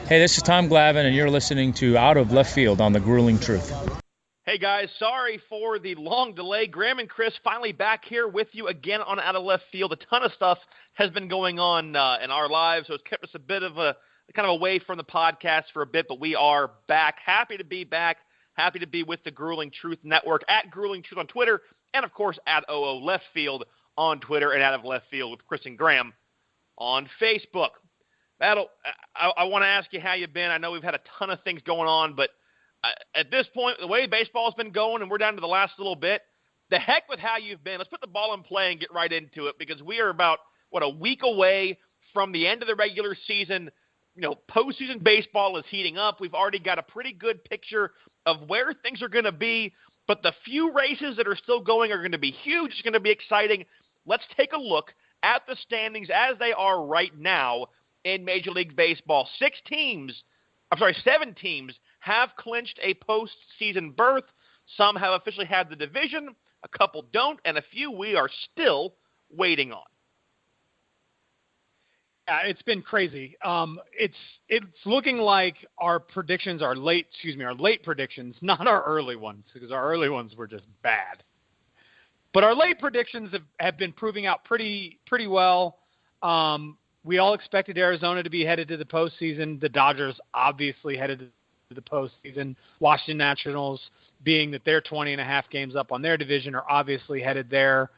Hey, this is Tom Glavine, and you're listening to Out of Left Field on The Grueling Truth. Hey, guys, sorry for the long delay. Graham and Chris finally back here with you again on Out of Left Field. A ton of stuff has been going on in our lives, so it's kept us a bit of a kind of away from the podcast for a bit, but we are back. Happy to be back. Happy to be with the Grueling Truth Network, at Grueling Truth on Twitter, and, of course, at OO Left Field on Twitter, and Out of Left Field with Chris and Graham on Facebook. I want to ask you how you've been. I know we've had a ton of things going on, but at this point, the way baseball has been going, and we're down to the last little bit, the heck with how you've been. Let's put the ball in play and get right into it, because we are about, a week away from the end of the regular season. Postseason baseball is heating up. We've already got a pretty good picture of where things are going to be, but the few races that are still going are going to be huge. It's going to be exciting. Let's take a look at the standings as they are right now in Major League Baseball. 7 teams have clinched a postseason berth. Some have officially had the division, a couple don't, and a few we are still waiting on. Yeah, it's been crazy. It's looking like our predictions are late predictions, not our early ones, because our early ones were just bad. But our late predictions have been proving out pretty well. We all expected Arizona to be headed to the postseason. The Dodgers obviously headed to the postseason. Washington Nationals, being that they're 20.5 games up on their division, are obviously headed there.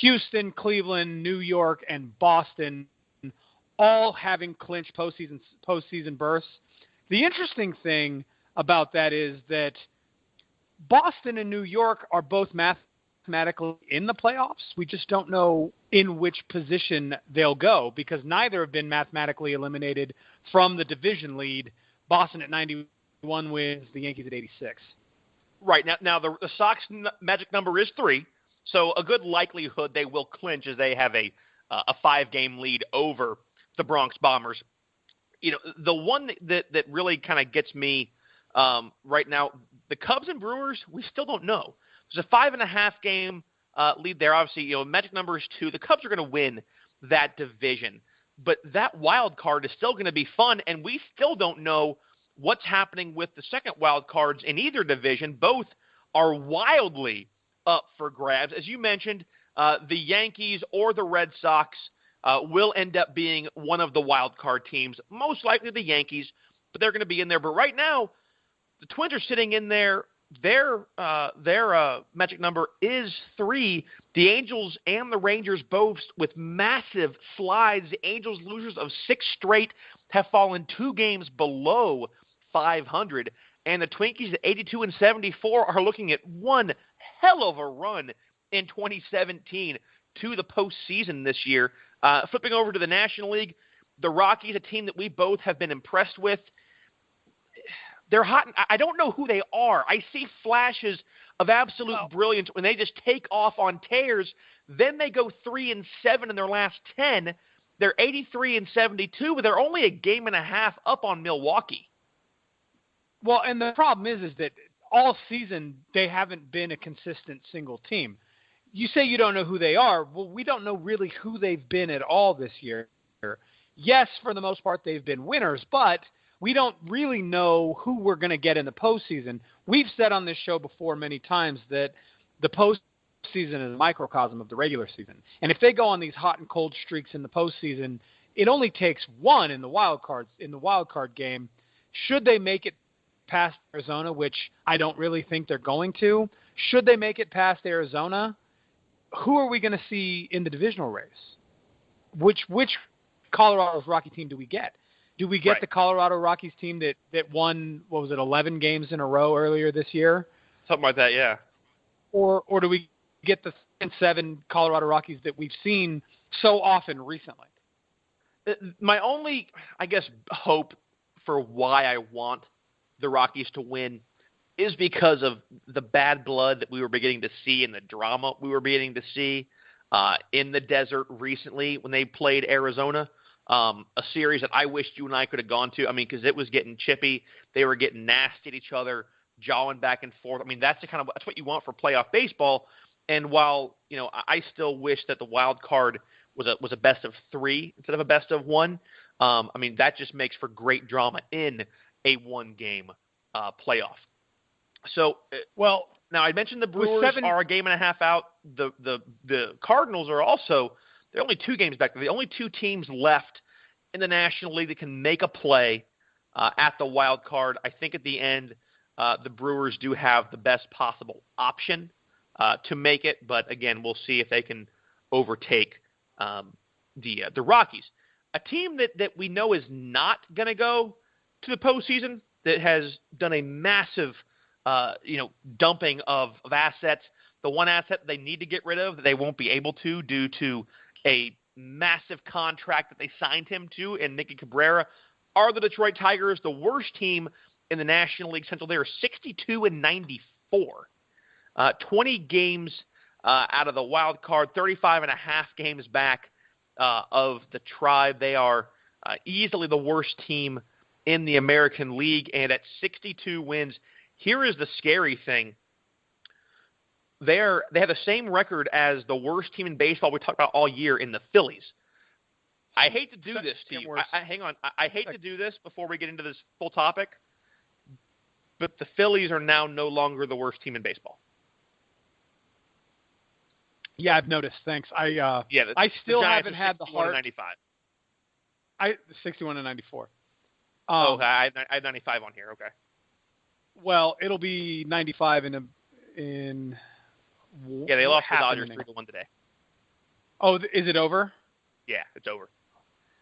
Houston, Cleveland, New York, and Boston all having clinched postseason berths. The interesting thing about that is that Boston and New York are both mathematically in the playoffs. We just don't know in which position they'll go, because neither have been mathematically eliminated from the division lead. Boston at 91 wins, the Yankees at 86. Right. Now the Sox magic number is 3, so a good likelihood they will clinch, as they have a 5-game lead over the Bronx Bombers. The one that really kind of gets me right now, the Cubs and Brewers, we still don't know. There's a 5.5-game lead there. Obviously, magic number is 2. The Cubs are going to win that division. But that wild card is still going to be fun, and we still don't know what's happening with the second wild cards in either division. Both are wildly up for grabs. As you mentioned, the Yankees or the Red Sox will end up being one of the wild card teams, most likely the Yankees, but they're going to be in there. But right now, the Twins are sitting in there. Their magic number is 3. The Angels and the Rangers both with massive slides. The Angels, losers of 6 straight, have fallen 2 games below 500. And the Twinkies at 82 and 74 are looking at one hell of a run in 2017 to the postseason this year. Flipping over to the National League, the Rockies, a team that we both have been impressed with. They're hot. I don't know who they are. I see flashes of absolute brilliance when they just take off on tears. Then they go 3-7 in their last 10. They're 83 and 72, but they're only a game and a half up on Milwaukee. Well, and the problem is that all season they haven't been a consistent single team. You say you don't know who they are. Well, we don't know really who they've been at all this year. Yes, for the most part, they've been winners, but we don't really know who we're going to get in the postseason. We've said on this show before many times that the postseason is a microcosm of the regular season. And if they go on these hot and cold streaks in the postseason, it only takes one in the wild card game. Should they make it past Arizona, which I don't really think they're going to, should they make it past Arizona, who are we going to see in the divisional race? Which Colorado's Rocky team do we get? Do we get the Colorado Rockies team that won, 11 games in a row earlier this year? Something like that, yeah. Or do we get the 7 Colorado Rockies that we've seen so often recently? My only, hope for why I want the Rockies to win is because of the bad blood that we were beginning to see and the drama we were beginning to see in the desert recently when they played Arizona. A series that I wished you and I could have gone to. Because it was getting chippy. They were getting nasty at each other, jawing back and forth. That's what you want for playoff baseball. And while, I still wish that the wild card was a best of 3 instead of a best of 1, That just makes for great drama in a one-game playoff. So, now I mentioned the Brewers are a game and a half out. The Cardinals are also – they're only 2 games back. They're the only 2 teams left in the National League that can make a play at the wild card. I think at the end the Brewers do have the best possible option to make it. But, again, we'll see if they can overtake the Rockies. A team that we know is not going to go to the postseason, that has done a massive dumping of assets. The one asset they need to get rid of that they won't be able to due to a massive contract that they signed him to in Mickey Cabrera are the Detroit Tigers, the worst team in the National League Central. They are 62-94. 20 games out of the wild card, 35 and a half games back of the Tribe. They are easily the worst team in the American League, and at 62 wins, here is the scary thing. They have the same record as the worst team in baseball we talked about all year in the Phillies. I hate to do this to you. Hang on. I hate to do this before we get into this full topic, but the Phillies are now no longer the worst team in baseball. Yeah, I've noticed. Thanks. I still haven't had the heart. 61-95. 61-94. I had 95 on here. Okay. Well, it'll be 95 in. Yeah, they lost to the Dodgers 3-1 today. Oh, is it over? Yeah, it's over.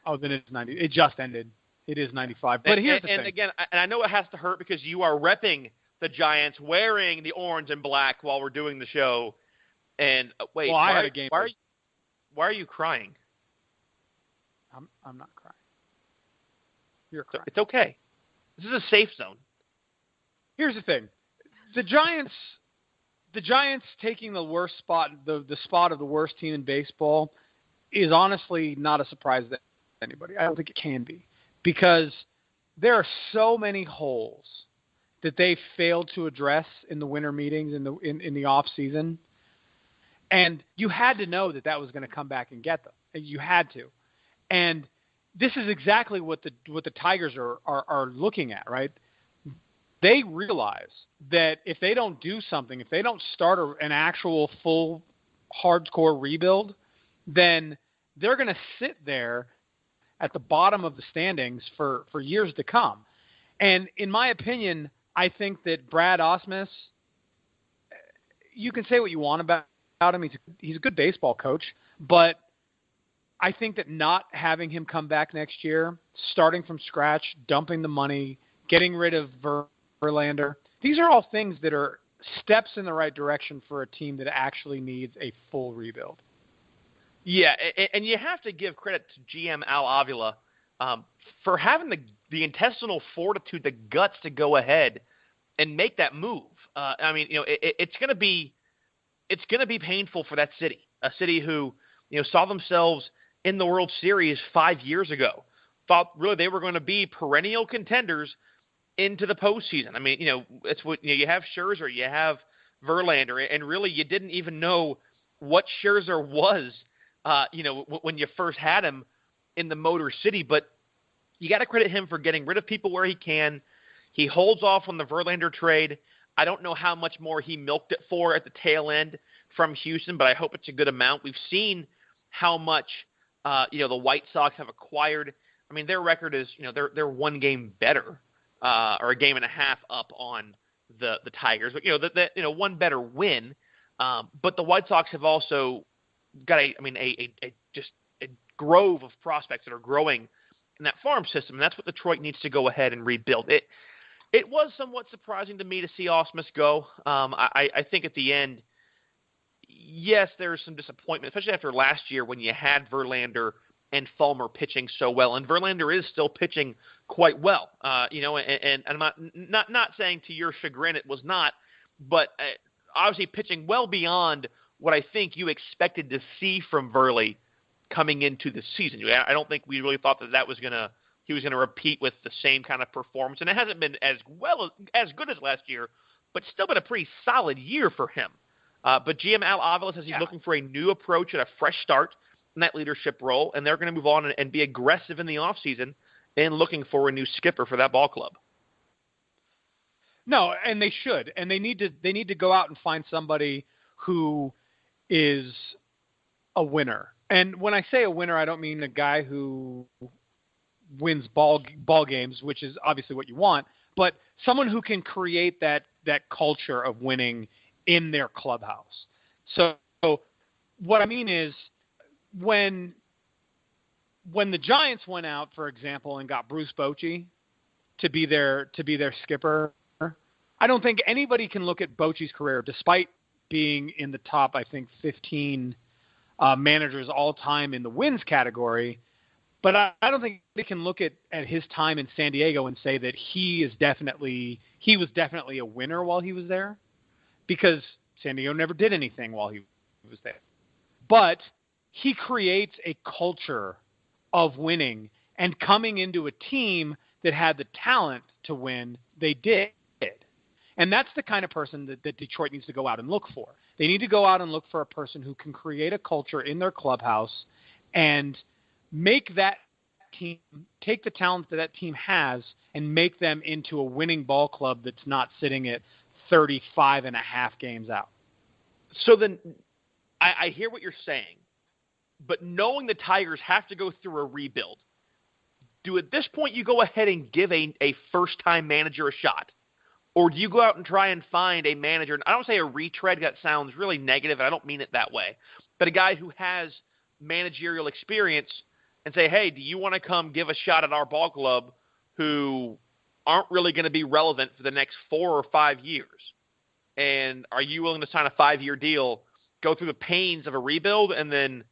Oh, then it's 90. It just ended. It is 95. But here's the thing. And again, I know it has to hurt because you are repping the Giants, wearing the orange and black while we're doing the show. And wait, I had a game. Why are you crying? I'm not crying. You're crying. It's okay. This is a safe zone. Here's the thing. The Giants taking the worst spot, the spot of the worst team in baseball, is honestly not a surprise to anybody. I don't think it can be, because there are so many holes that they failed to address in the winter meetings in the off season, and you had to know that was going to come back and get them. You had to, and this is exactly what the Tigers are looking at, right? They realize that if they don't do something, if they don't start an actual full hardcore rebuild, then they're going to sit there at the bottom of the standings for years to come. And in my opinion, I think that Brad Ausmus, you can say what you want about him. He's a good baseball coach, but I think that not having him come back next year, starting from scratch, dumping the money, getting rid of Verlander, these are all things that are steps in the right direction for a team that actually needs a full rebuild. Yeah, and you have to give credit to GM Al Avila for having the intestinal fortitude, the guts to go ahead and make that move. It's going to be painful for that city, a city who saw themselves in the World Series 5 years ago, thought really they were going to be perennial contenders into the postseason. It's what you have Scherzer, you have Verlander, and really you didn't even know what Scherzer was, when you first had him in the Motor City. But you got to credit him for getting rid of people where he can. He holds off on the Verlander trade. I don't know how much more he milked it for at the tail end from Houston, but I hope it's a good amount. We've seen how much the White Sox have acquired. Their record is they're one game better. Or a game and a half up on the Tigers, but one better win. But the White Sox have also got a grove of prospects that are growing in that farm system, and that's what Detroit needs to go ahead and rebuild. It was somewhat surprising to me to see Ausmus go. I think at the end, yes, there's some disappointment, especially after last year when you had Verlander and Fulmer pitching so well, and Verlander is still pitching quite well. And I'm not saying to your chagrin it was not, but obviously pitching well beyond what I think you expected to see from Verley coming into the season. I don't think we really thought he was gonna repeat with the same kind of performance, and it hasn't been as good as last year, but still been a pretty solid year for him. But GM Al Avila says he's looking for a new approach and a fresh start. in that leadership role, and they're going to move on and be aggressive in the offseason in looking for a new skipper for that ball club. No, and they should, and they need to go out and find somebody who is a winner. And when I say a winner, I don't mean a guy who wins ball games, which is obviously what you want, but someone who can create that culture of winning in their clubhouse. So what I mean is when the Giants went out, for example, and got Bruce Bochy to be their skipper, I don't think anybody can look at Bochy's career, despite being in the top, I think, 15 managers all time in the wins category. But I don't think they can look at his time in San Diego and say that he was definitely a winner while he was there, because San Diego never did anything while he was there. But he creates a culture of winning, and coming into a team that had the talent to win, they did. And that's the kind of person that Detroit needs to go out and look for. They need to go out and look for a person who can create a culture in their clubhouse and make that team, take the talent that team has and make them into a winning ball club that's not sitting at 35 and a half games out. So then I hear what you're saying, but knowing the Tigers have to go through a rebuild, do at this point you go ahead and give a first-time manager a shot? Or do you go out and try and find a manager, and I don't say a retread, that sounds really negative, and I don't mean it that way, but a guy who has managerial experience and say, hey, do you want to come give a shot at our ball club who aren't really going to be relevant for the next 4 or 5 years? And are you willing to sign a 5-year deal, go through the pains of a rebuild, and then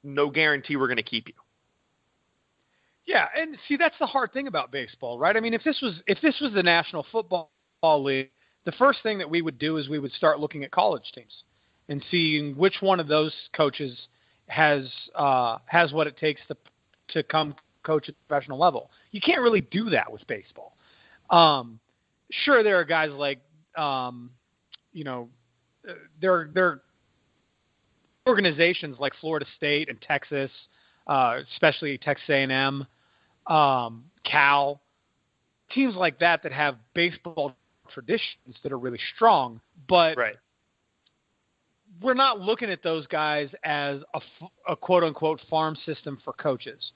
no guarantee we're going to keep you? Yeah, and see, that's the hard thing about baseball, right? I mean, if this was the National Football League, the first thing that we would do is we would start looking at college teams and seeing which one of those coaches has what it takes to come coach at the professional level. You can't really do that with baseball. Sure, there are guys like there are organizations like Florida State and Texas, especially Texas A&M, Cal, teams like that have baseball traditions that are really strong, but right. We're not looking at those guys as a quote-unquote farm system for coaches.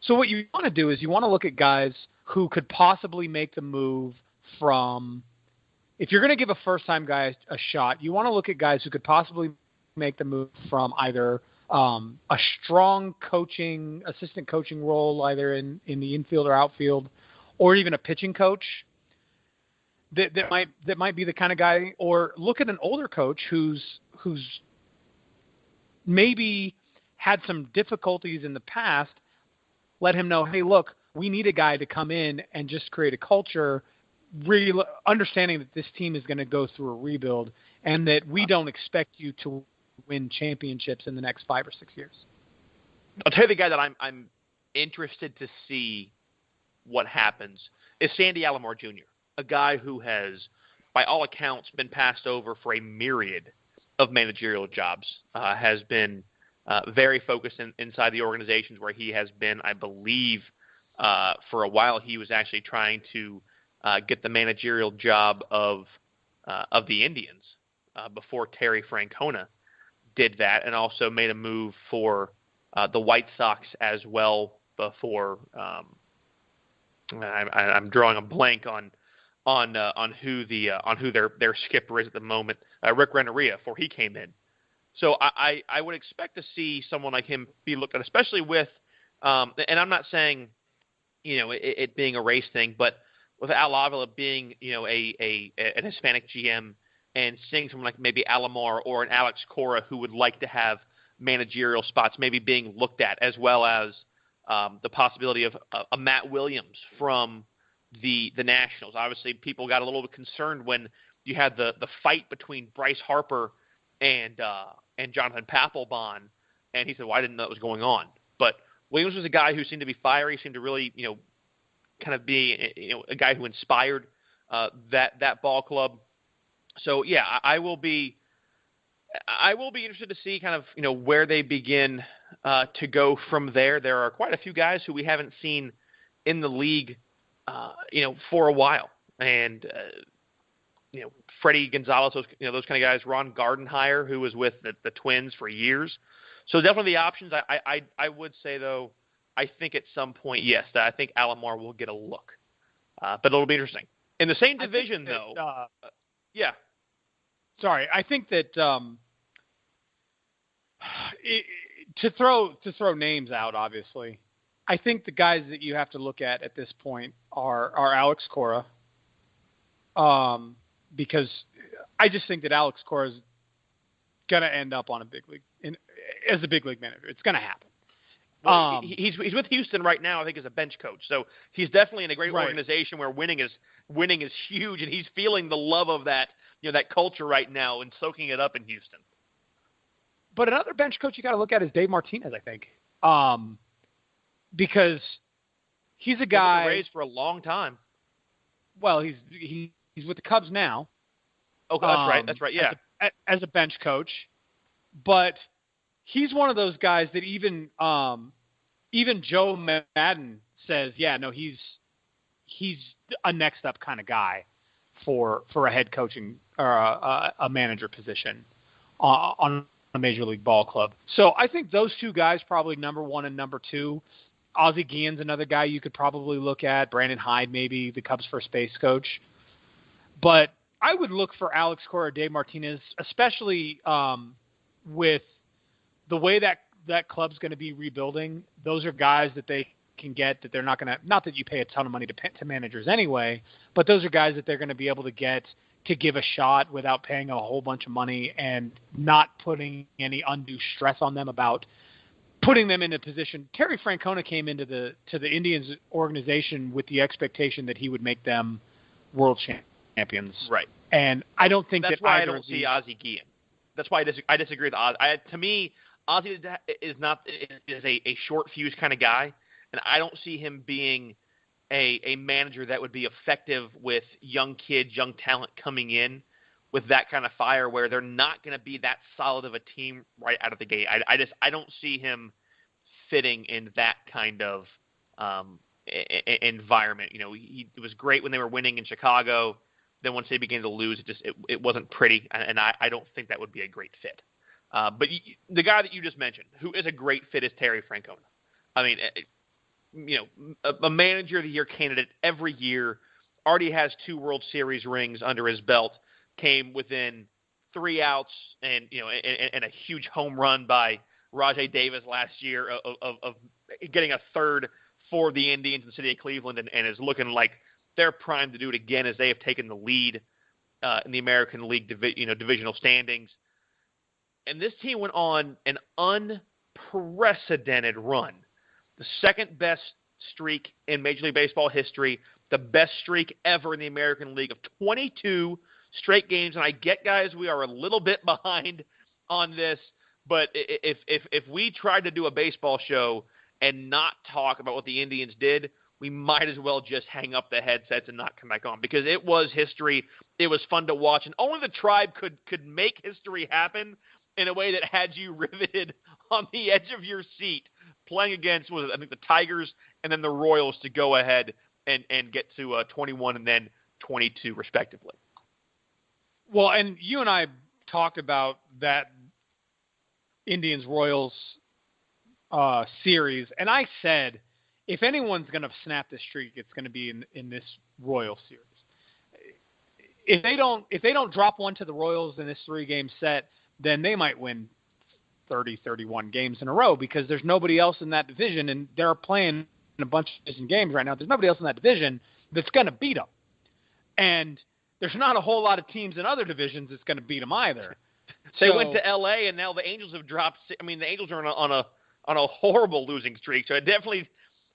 So what you want to do is you want to look at guys who could possibly make the move from – if you're going to give a first-time guy a shot, you want to look at guys who could possibly make the move from either a strong assistant coaching role, either in the infield or outfield, or even a pitching coach that might be the kind of guy, or look at an older coach who's maybe had some difficulties in the past. Let him know, hey, look, we need a guy to come in and just create a culture, really understanding that this team is going to go through a rebuild and that we don't expect you to win championships in the next 5 or 6 years. I'll tell you the guy that I'm interested to see what happens is Sandy Alomar Jr., a guy who has, by all accounts, been passed over for a myriad of managerial jobs, has been very focused inside the organizations where he has been. I believe for a while he was actually trying to get the managerial job of the Indians before Terry Francona did that, and also made a move for the White Sox as well before. I'm drawing a blank on who their skipper is at the moment. Rick Renteria, before he came in. So I would expect to see someone like him be looked at, especially with, and I'm not saying, it being a race thing, but with Al Avila being, an Hispanic GM, and seeing someone like maybe Alomar or an Alex Cora who would like to have managerial spots maybe being looked at, as well as the possibility of a Matt Williams from the Nationals. Obviously, people got a little bit concerned when you had the fight between Bryce Harper and Jonathan Papelbon, and he said, well, I didn't know that was going on. But Williams was a guy who seemed to be fiery, seemed to really, kind of be, a guy who inspired that ball club. So, yeah, I will be interested to see kind of, where they begin to go from there. There are quite a few guys who we haven't seen in the league, for a while. And, Freddie Gonzalez, those kind of guys, Ron Gardenhire, who was with the Twins for years. So definitely the options. I would say, though, I think at some point, yes, I think Alomar will get a look. But it'll be interesting. In the same division, though. Yeah. Sorry, I think that to throw names out, obviously, I think the guys that you have to look at this point are Alex Cora, because I just think that Alex Cora is going to end up on a big league as a big league manager. It's going to happen. Well, he's with Houston right now, I think, as a bench coach. So he's definitely in a great organization where winning is huge, and he's feeling the love of that, that culture right now and soaking it up in Houston. But another bench coach you got to look at is Dave Martinez, I think, because he's a guy raised for a long time. Well, he's with the Cubs now. Oh, that's right. That's right. Yeah, as a bench coach, but he's one of those guys that even Joe Madden says, yeah, no, he's a next up kind of guy for a head coaching or a manager position on a major league ball club. So I think those two guys probably number one and number two. Ozzie Guillen's another guy you could probably look at. Brandon Hyde, maybe the Cubs first base coach. But I would look for Alex Cora, Dave Martinez, especially with the way that club's going to be rebuilding. Those are guys that they can get that they're not going to – not that you pay a ton of money to managers anyway, but those are guys that they're going to be able to get to give a shot without paying a whole bunch of money and not putting any undue stress on them about putting them in a position. Terry Francona came into the Indians organization with the expectation that he would make them world champions. Right. And I don't think that's why I don't see Ozzie Guillen. That's why I disagree with Ozzie. To me, Ozzie is a short fuse kind of guy, and I don't see him being a manager that would be effective with young kids, young talent coming in with that kind of fire where they're not going to be that solid of a team right out of the gate. I don't see him fitting in that kind of environment. It was great when they were winning in Chicago. Then once they began to lose, it wasn't pretty, and I don't think that would be a great fit. But the guy that you just mentioned, who is a great fit, is Terry Francona. I mean, a manager of the year candidate every year, already has 2 World Series rings under his belt, came within 3 outs and a huge home run by Rajai Davis last year of getting a third for the Indians in the city of Cleveland, and is looking like they're primed to do it again as they have taken the lead in the American League divisional standings. And this team went on an unprecedented run. The second best streak in Major League Baseball history, the best streak ever in the American League of 22 straight games. And I get, guys, we are a little bit behind on this, but if we tried to do a baseball show and not talk about what the Indians did, we might as well just hang up the headsets and not come back on, because it was history. It was fun to watch, and only the Tribe could make history happen in a way that had you riveted on the edge of your seat, playing against, I think, the Tigers and then the Royals to go ahead and get to 21 and then 22 respectively. Well, and you and I talked about that Indians-Royals series, and I said, if anyone's going to snap this streak, it's going to be in this Royals series. If they don't drop one to the Royals in this 3-game set, then they might win 30, 31 games in a row, because there's nobody else in that division, and they're playing in a bunch of division games right now. There's nobody else in that division that's going to beat them. And there's not a whole lot of teams in other divisions that's going to beat them either. They went to L.A., and now the Angels have dropped. I mean, the Angels are on a horrible losing streak, so it definitely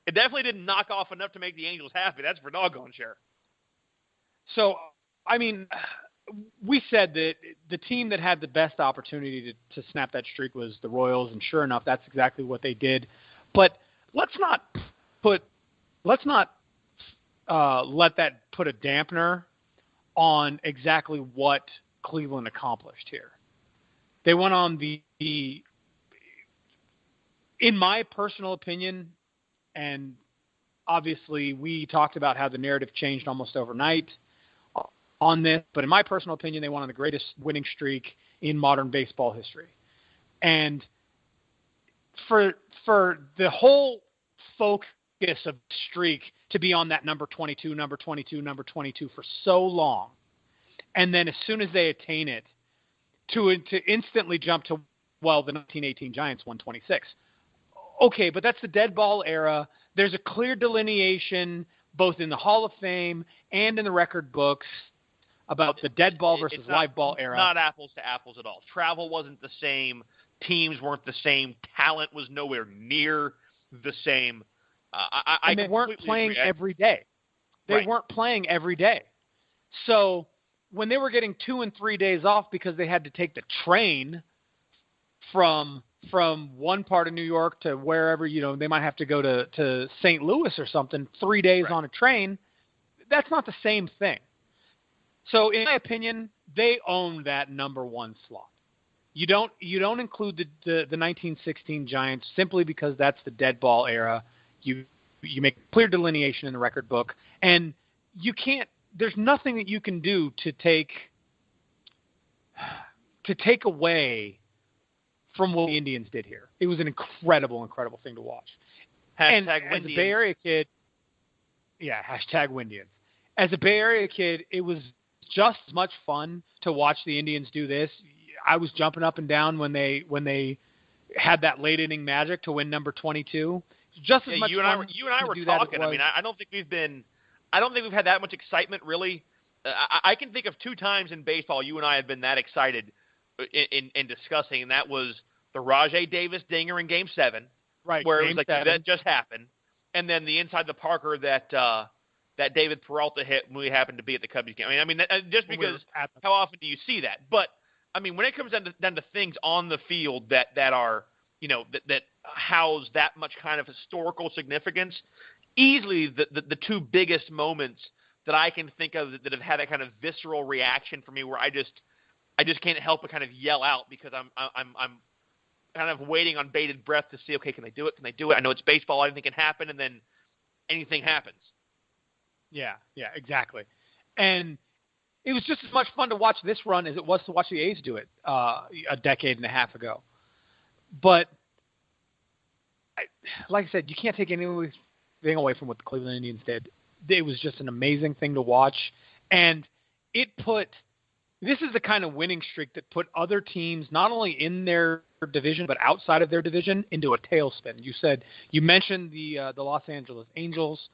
didn't knock off enough to make the Angels happy. That's for doggone sure. So, I mean, we said that the team that had the best opportunity to snap that streak was the Royals, and sure enough, that's exactly what they did. But let's not let that put a dampener on exactly what Cleveland accomplished here. They went on the in my personal opinion, and obviously we talked about how the narrative changed almost overnight on this, but in my personal opinion, they went on the greatest winning streak in modern baseball history. And for the whole focus of the streak to be on that number 22 for so long, and then as soon as they attain it, to instantly jump to, well, the 1918 Giants won 26. Okay, but that's the dead ball era. There's a clear delineation both in the Hall of Fame and in the record books about the dead ball versus live ball era. Not apples to apples at all. Travel wasn't the same. Teams weren't the same. Talent was nowhere near the same. And they weren't playing every day. They weren't playing every day. So when they were getting 2 and 3 days off because they had to take the train from one part of New York to wherever, they might have to go to St. Louis or something, 3 days on a train, that's not the same thing. So in my opinion, they own that number 1 slot. You don't include the 1916 Giants simply because that's the dead ball era. You make clear delineation in the record book, and you can't. There's nothing that you can do to take away from what the Indians did here. It was an incredible thing to watch. And as a Bay Area kid, #Windians. As a Bay Area kid, it was just as much fun to watch the Indians do this. I was jumping up and down when they had that late inning magic to win number 22. Just as much you and I were talking. I mean, I don't think we've had that much excitement really. I can think of 2 times in baseball you and I have been that excited in discussing, and that was the Rajai Davis dinger in Game 7, where it was like that just happened, and then the inside the Parker that David Peralta hit when we happened to be at the Cubbies game. I mean, just because how often do you see that? But I mean, when it comes down to things on the field that are that house that much kind of historical significance, easily the 2 biggest moments that I can think of that have had that kind of visceral reaction for me, where I just can't help but kind of yell out because I'm kind of waiting on bated breath to see, okay, can they do it? Can they do it? I know it's baseball, anything can happen, and then anything happens. Yeah, exactly. And it was just as much fun to watch this run as it was to watch the A's do it a decade and a half ago. But like I said, you can't take anything away from what the Cleveland Indians did. It was just an amazing thing to watch. And this is the kind of winning streak that put other teams, not only in their division, but outside of their division, into a tailspin. You mentioned the Los Angeles Angels.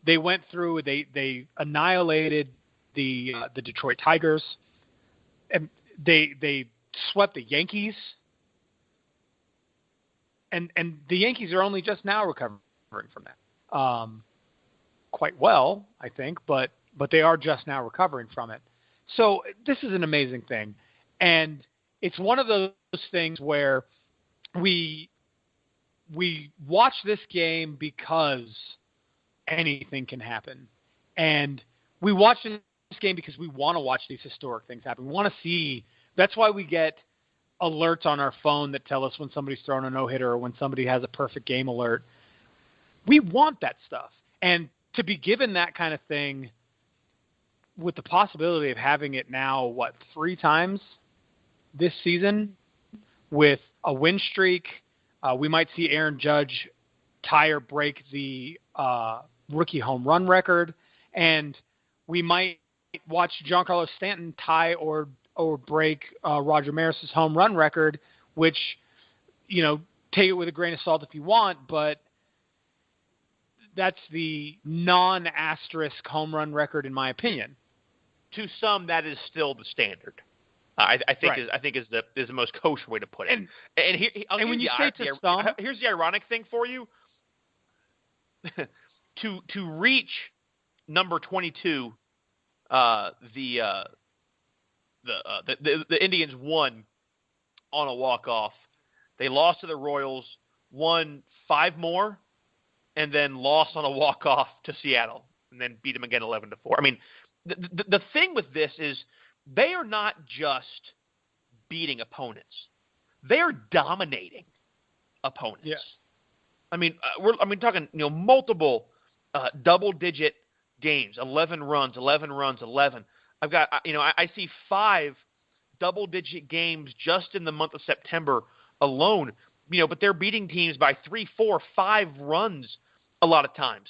They went through, they annihilated the Detroit Tigers, and they swept the Yankees. And the Yankees are only just now recovering from that. Quite well, I think, but they are just now recovering from it. So this is an amazing thing. And it's one of those things where we watch this game because anything can happen. And we watch this game because we want to watch these historic things happen. We want to see. That's why we get alerts on our phone that tell us when somebody's throwing a no-hitter or when somebody has a perfect game alert. We want that stuff. And to be given that kind of thing with the possibility of having it now, 3 times this season with a win streak, we might see Aaron Judge tie or break the rookie home run record, and we might watch Giancarlo Stanton tie or break Roger Maris's home run record, which, take it with a grain of salt if you want, but that's the non-asterisk home run record in my opinion. To some, that is still the standard. I think is the most kosher way to put it. And when you say to some, here's the ironic thing for you: to reach number 22, the Indians won on a walk-off. They lost to the Royals, won 5 more, and then lost on a walk-off to Seattle, and then beat them again 11-4. I mean, the thing with this is they are not just beating opponents. They are dominating opponents. Yeah. I mean, we're talking multiple double-digit games, 11 runs. I've got I see 5 double-digit games just in the month of September alone. But they're beating teams by 3, 4, 5 runs a lot of times.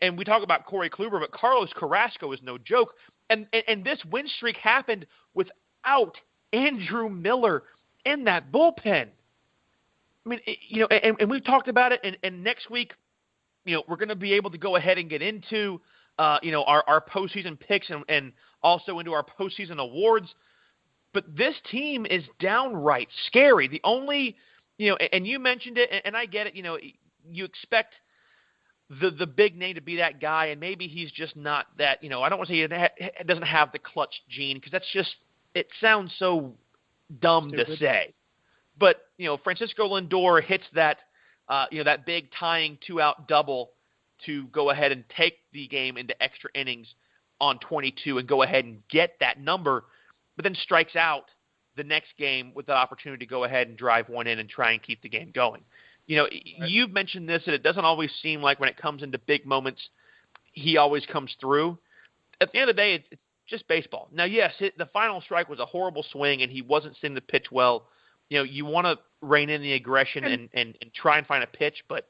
And we talk about Corey Kluber, but Carlos Carrasco is no joke. And this win streak happened without Andrew Miller in that bullpen. I mean, and we've talked about it. And next week, we're going to be able to go ahead and get into, our postseason picks and also into our postseason awards. But this team is downright scary. The only, and you mentioned it, and I get it. You expect the big name to be that guy, and maybe he's just not that. I don't want to say he doesn't have the clutch gene, because that's just, it sounds so dumb to say. But Francisco Lindor hits that that big tying 2-out double to go ahead and take the game into extra innings on 22 and go ahead and get that number, but then strikes out the next game with the opportunity to go ahead and drive one in and try and keep the game going. You've mentioned this, that it doesn't always seem like when it comes into big moments, he always comes through. At the end of the day, it's just baseball. Now, yes, the final strike was a horrible swing, and he wasn't seeing the pitch well. You want to rein in the aggression and try and find a pitch, but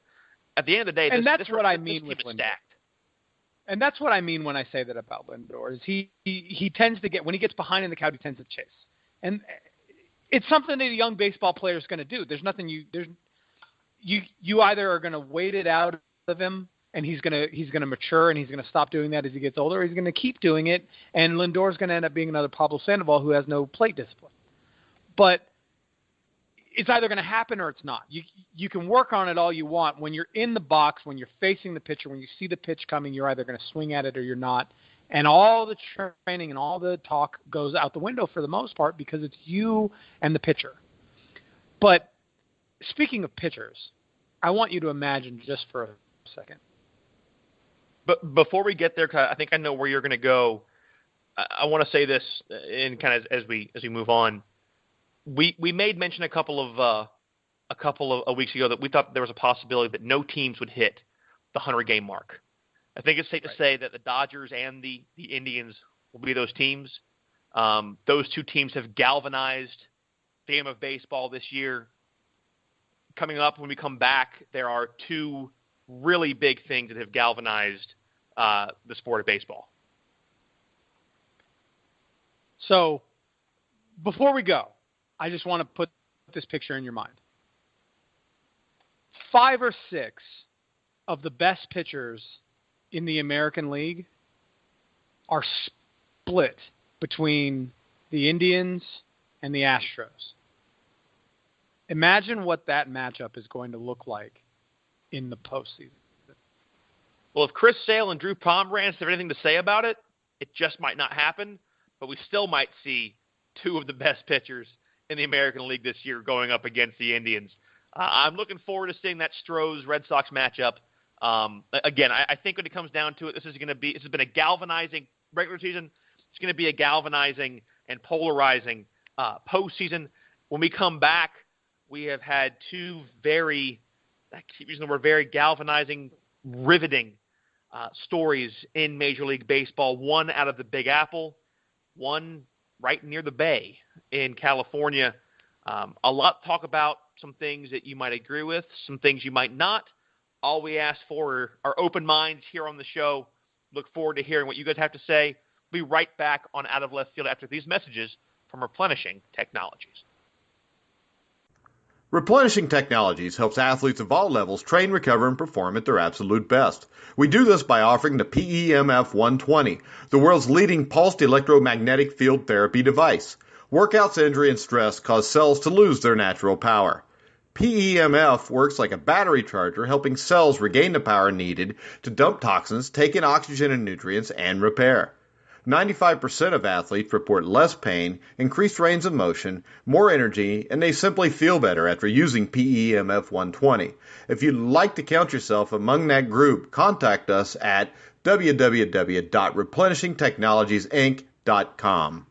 at the end of the day, that's what I mean with Lindor. Stacked. And that's what I mean when I say that about Lindor, is he tends to get, when he gets behind in the count, he tends to chase. And it's something that a young baseball player is going to do. There's nothing you either are going to wait it out of him, and he's going to mature, and he's going to stop doing that as he gets older, or he's going to keep doing it, and Lindor's going to end up being another Pablo Sandoval who has no plate discipline. But it's either going to happen or it's not. You can work on it all you want. When you're in the box, when you're facing the pitcher, when you see the pitch coming, you're either going to swing at it or you're not. And all the training and all the talk goes out the window for the most part, because it's you and the pitcher. But speaking of pitchers, I want you to imagine just for a second. But before we get there, 'cause I think I know where you're going to go, I want to say this in kind of as we move on. We made mention a couple of weeks ago that we thought there was a possibility that no teams would hit the 100-game mark. I think it's safe to say that the Dodgers and the Indians will be those teams. Those two teams have galvanized the game of baseball this year. Coming up, when we come back, there are 2 really big things that have galvanized the sport of baseball. So before we go, I just want to put this picture in your mind. 5 or 6 of the best pitchers in the American League are split between the Indians and the Astros. Imagine what that matchup is going to look like in the postseason. Well, if Chris Sale and Drew Pomeranz have anything to say about it, it just might not happen, but we still might see 2 of the best pitchers in the American League this year going up against the Indians. I'm looking forward to seeing that Stros-Red Sox matchup. Again, I think when it comes down to it, this has been a galvanizing regular season. It's going to be a galvanizing and polarizing postseason. When we come back, we have had 2 very galvanizing, riveting stories in Major League Baseball. One out of the Big Apple, one right near the Bay in California. A lot to talk about, some things that you might agree with, some things you might not. All we ask for are open minds here on the show. Look forward to hearing what you guys have to say. We'll be right back on Out of Left Field after these messages from Replenishing Technologies. Replenishing Technologies helps athletes of all levels train, recover, and perform at their absolute best. We do this by offering the PEMF 120, the world's leading pulsed electromagnetic field therapy device. Workouts, injury, and stress cause cells to lose their natural power. PEMF works like a battery charger, helping cells regain the power needed to dump toxins, take in oxygen and nutrients, and repair. 95% of athletes report less pain, increased range of motion, more energy, and they simply feel better after using PEMF 120. If you'd like to count yourself among that group, contact us at www.replenishingtechnologiesinc.com.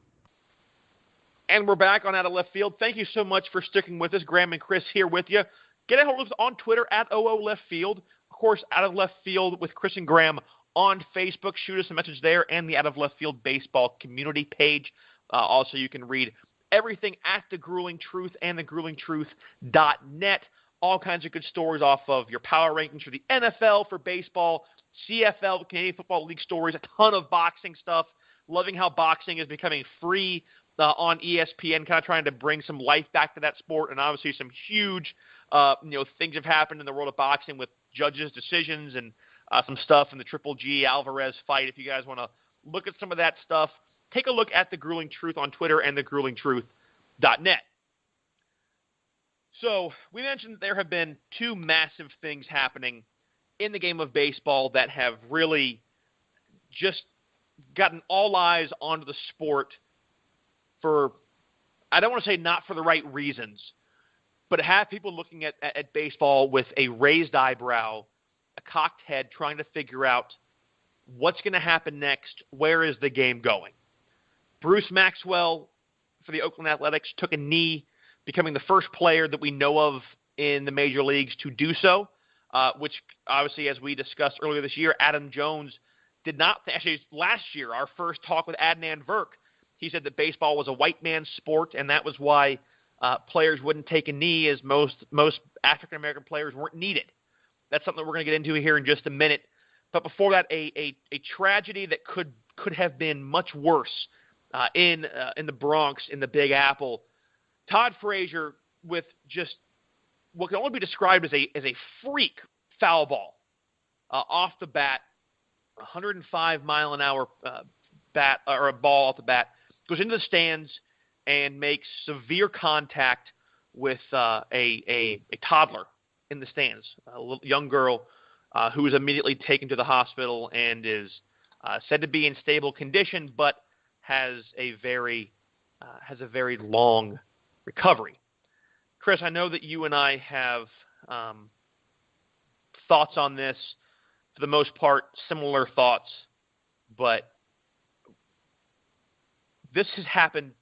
And we're back on Out of Left Field. Thank you so much for sticking with us. Graham and Chris here with you. Get a hold of us on Twitter at OO Left Field. Of course, Out of Left Field with Chris and Graham on Facebook. Shoot us a message there and the Out of Left Field baseball community page. Also, you can read everything at The Grueling Truth and thegruelingtruth.net. All kinds of good stories off of your power rankings for the NFL, for baseball, CFL, Canadian Football League stories, a ton of boxing stuff. Loving how boxing is becoming free on ESPN, kind of trying to bring some life back to that sport. And obviously some huge things have happened in the world of boxing with judges' decisions and some stuff in the Triple G Alvarez fight. If you guys want to look at some of that stuff, take a look at The Grueling Truth on Twitter and thegruelingtruth.net. So we mentioned that there have been two massive things happening in the game of baseball that have really just gotten all eyes onto the sport for, I don't want to say not for the right reasons, but have people looking at baseball with a raised eyebrow, a cocked head, trying to figure out what's going to happen next, where is the game going. Bruce Maxwell for the Oakland Athletics took a knee, becoming the first player that we know of in the major leagues to do so, which obviously, as we discussed earlier this year, Adam Jones did not. Actually, last year, our first talk with Adnan Virk, he said that baseball was a white man's sport, and that was why players wouldn't take a knee, as most African-American players weren't needed. That's something we're going to get into here in just a minute. But before that, a tragedy that could have been much worse in the Bronx, in the Big Apple. Todd Frazier with just what can only be described as a freak foul ball off the bat, 105-mile-an-hour bat or a ball off the bat, goes into the stands and makes severe contact with a toddler in the stands, a little young girl who is immediately taken to the hospital and is said to be in stable condition, but has a very long recovery. Chris, I know that you and I have thoughts on this, for the most part, similar thoughts, but this has happened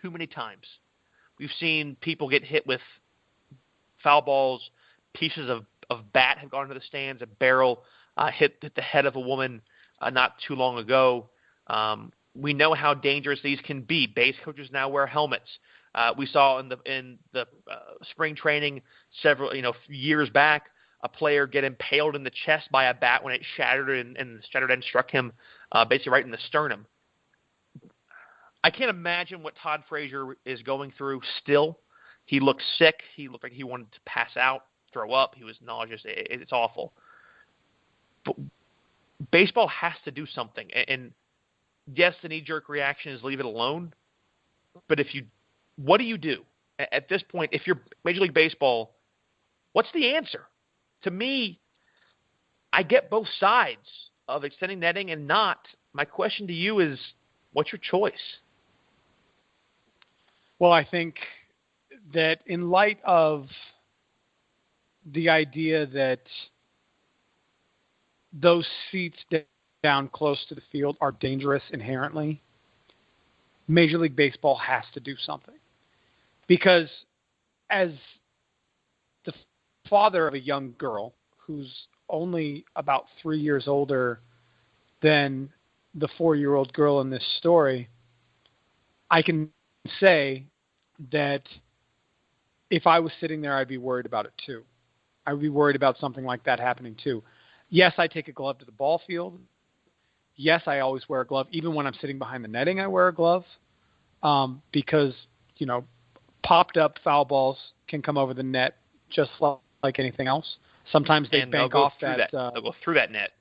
too many times. We've seen people get hit with foul balls, pieces of bat have gone into the stands, a barrel hit the head of a woman not too long ago. We know how dangerous these can be. Base coaches now wear helmets. We saw in the spring training several years back a player get impaled in the chest by a bat when it shattered and the shattered end struck him basically right in the sternum. I can't imagine what Todd Frazier is going through still. He looked sick. He looked like he wanted to pass out, throw up. He was nauseous. It's awful. But baseball has to do something. And yes, the knee-jerk reaction is leave it alone. But what do you do? At this point, if you're Major League Baseball, what's the answer? To me, I get both sides of extending netting and not. My question to you is, what's your choice? Well, I think that in light of the idea that those seats down close to the field are dangerous inherently, Major League Baseball has to do something. Because as the father of a young girl who's only about 3 years older than the 4-year-old girl in this story, I can say that if I was sitting there, I'd be worried about it too. I would be worried about something like that happening too. Yes, I take a glove to the ball field. Yes, I always wear a glove. Even when I'm sitting behind the netting, I wear a glove because, popped up foul balls can come over the net just like anything else. Sometimes they bank off that. They'll go through that net.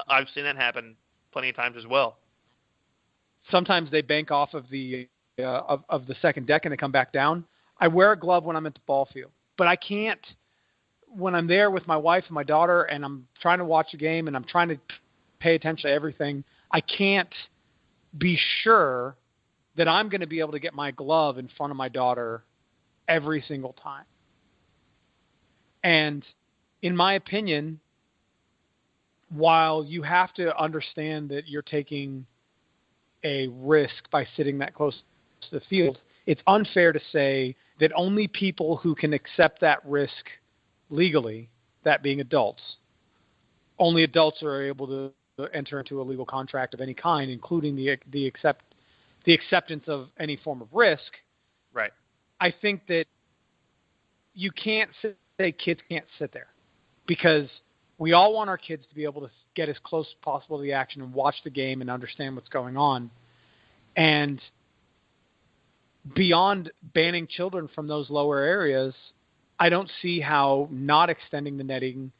I've seen that happen plenty of times as well. Sometimes they bank off of the of the second deck and they come back down. I wear a glove when I'm at the ball field, but I can't when I'm there with my wife and my daughter and I'm trying to watch a game and I'm trying to pay attention to everything. I can't be sure that I'm going to be able to get my glove in front of my daughter every single time. And in my opinion, while you have to understand that you're taking a risk by sitting that close to the field, it's unfair to say that only people who can accept that risk legally, that being adults, only adults are able to enter into a legal contract of any kind, including the acceptance of any form of risk. Right. I think that you can't say kids can't sit there, because we all want our kids to be able to get as close as possible to the action and watch the game and understand what's going on. And beyond banning children from those lower areas, I don't see how not extending the netting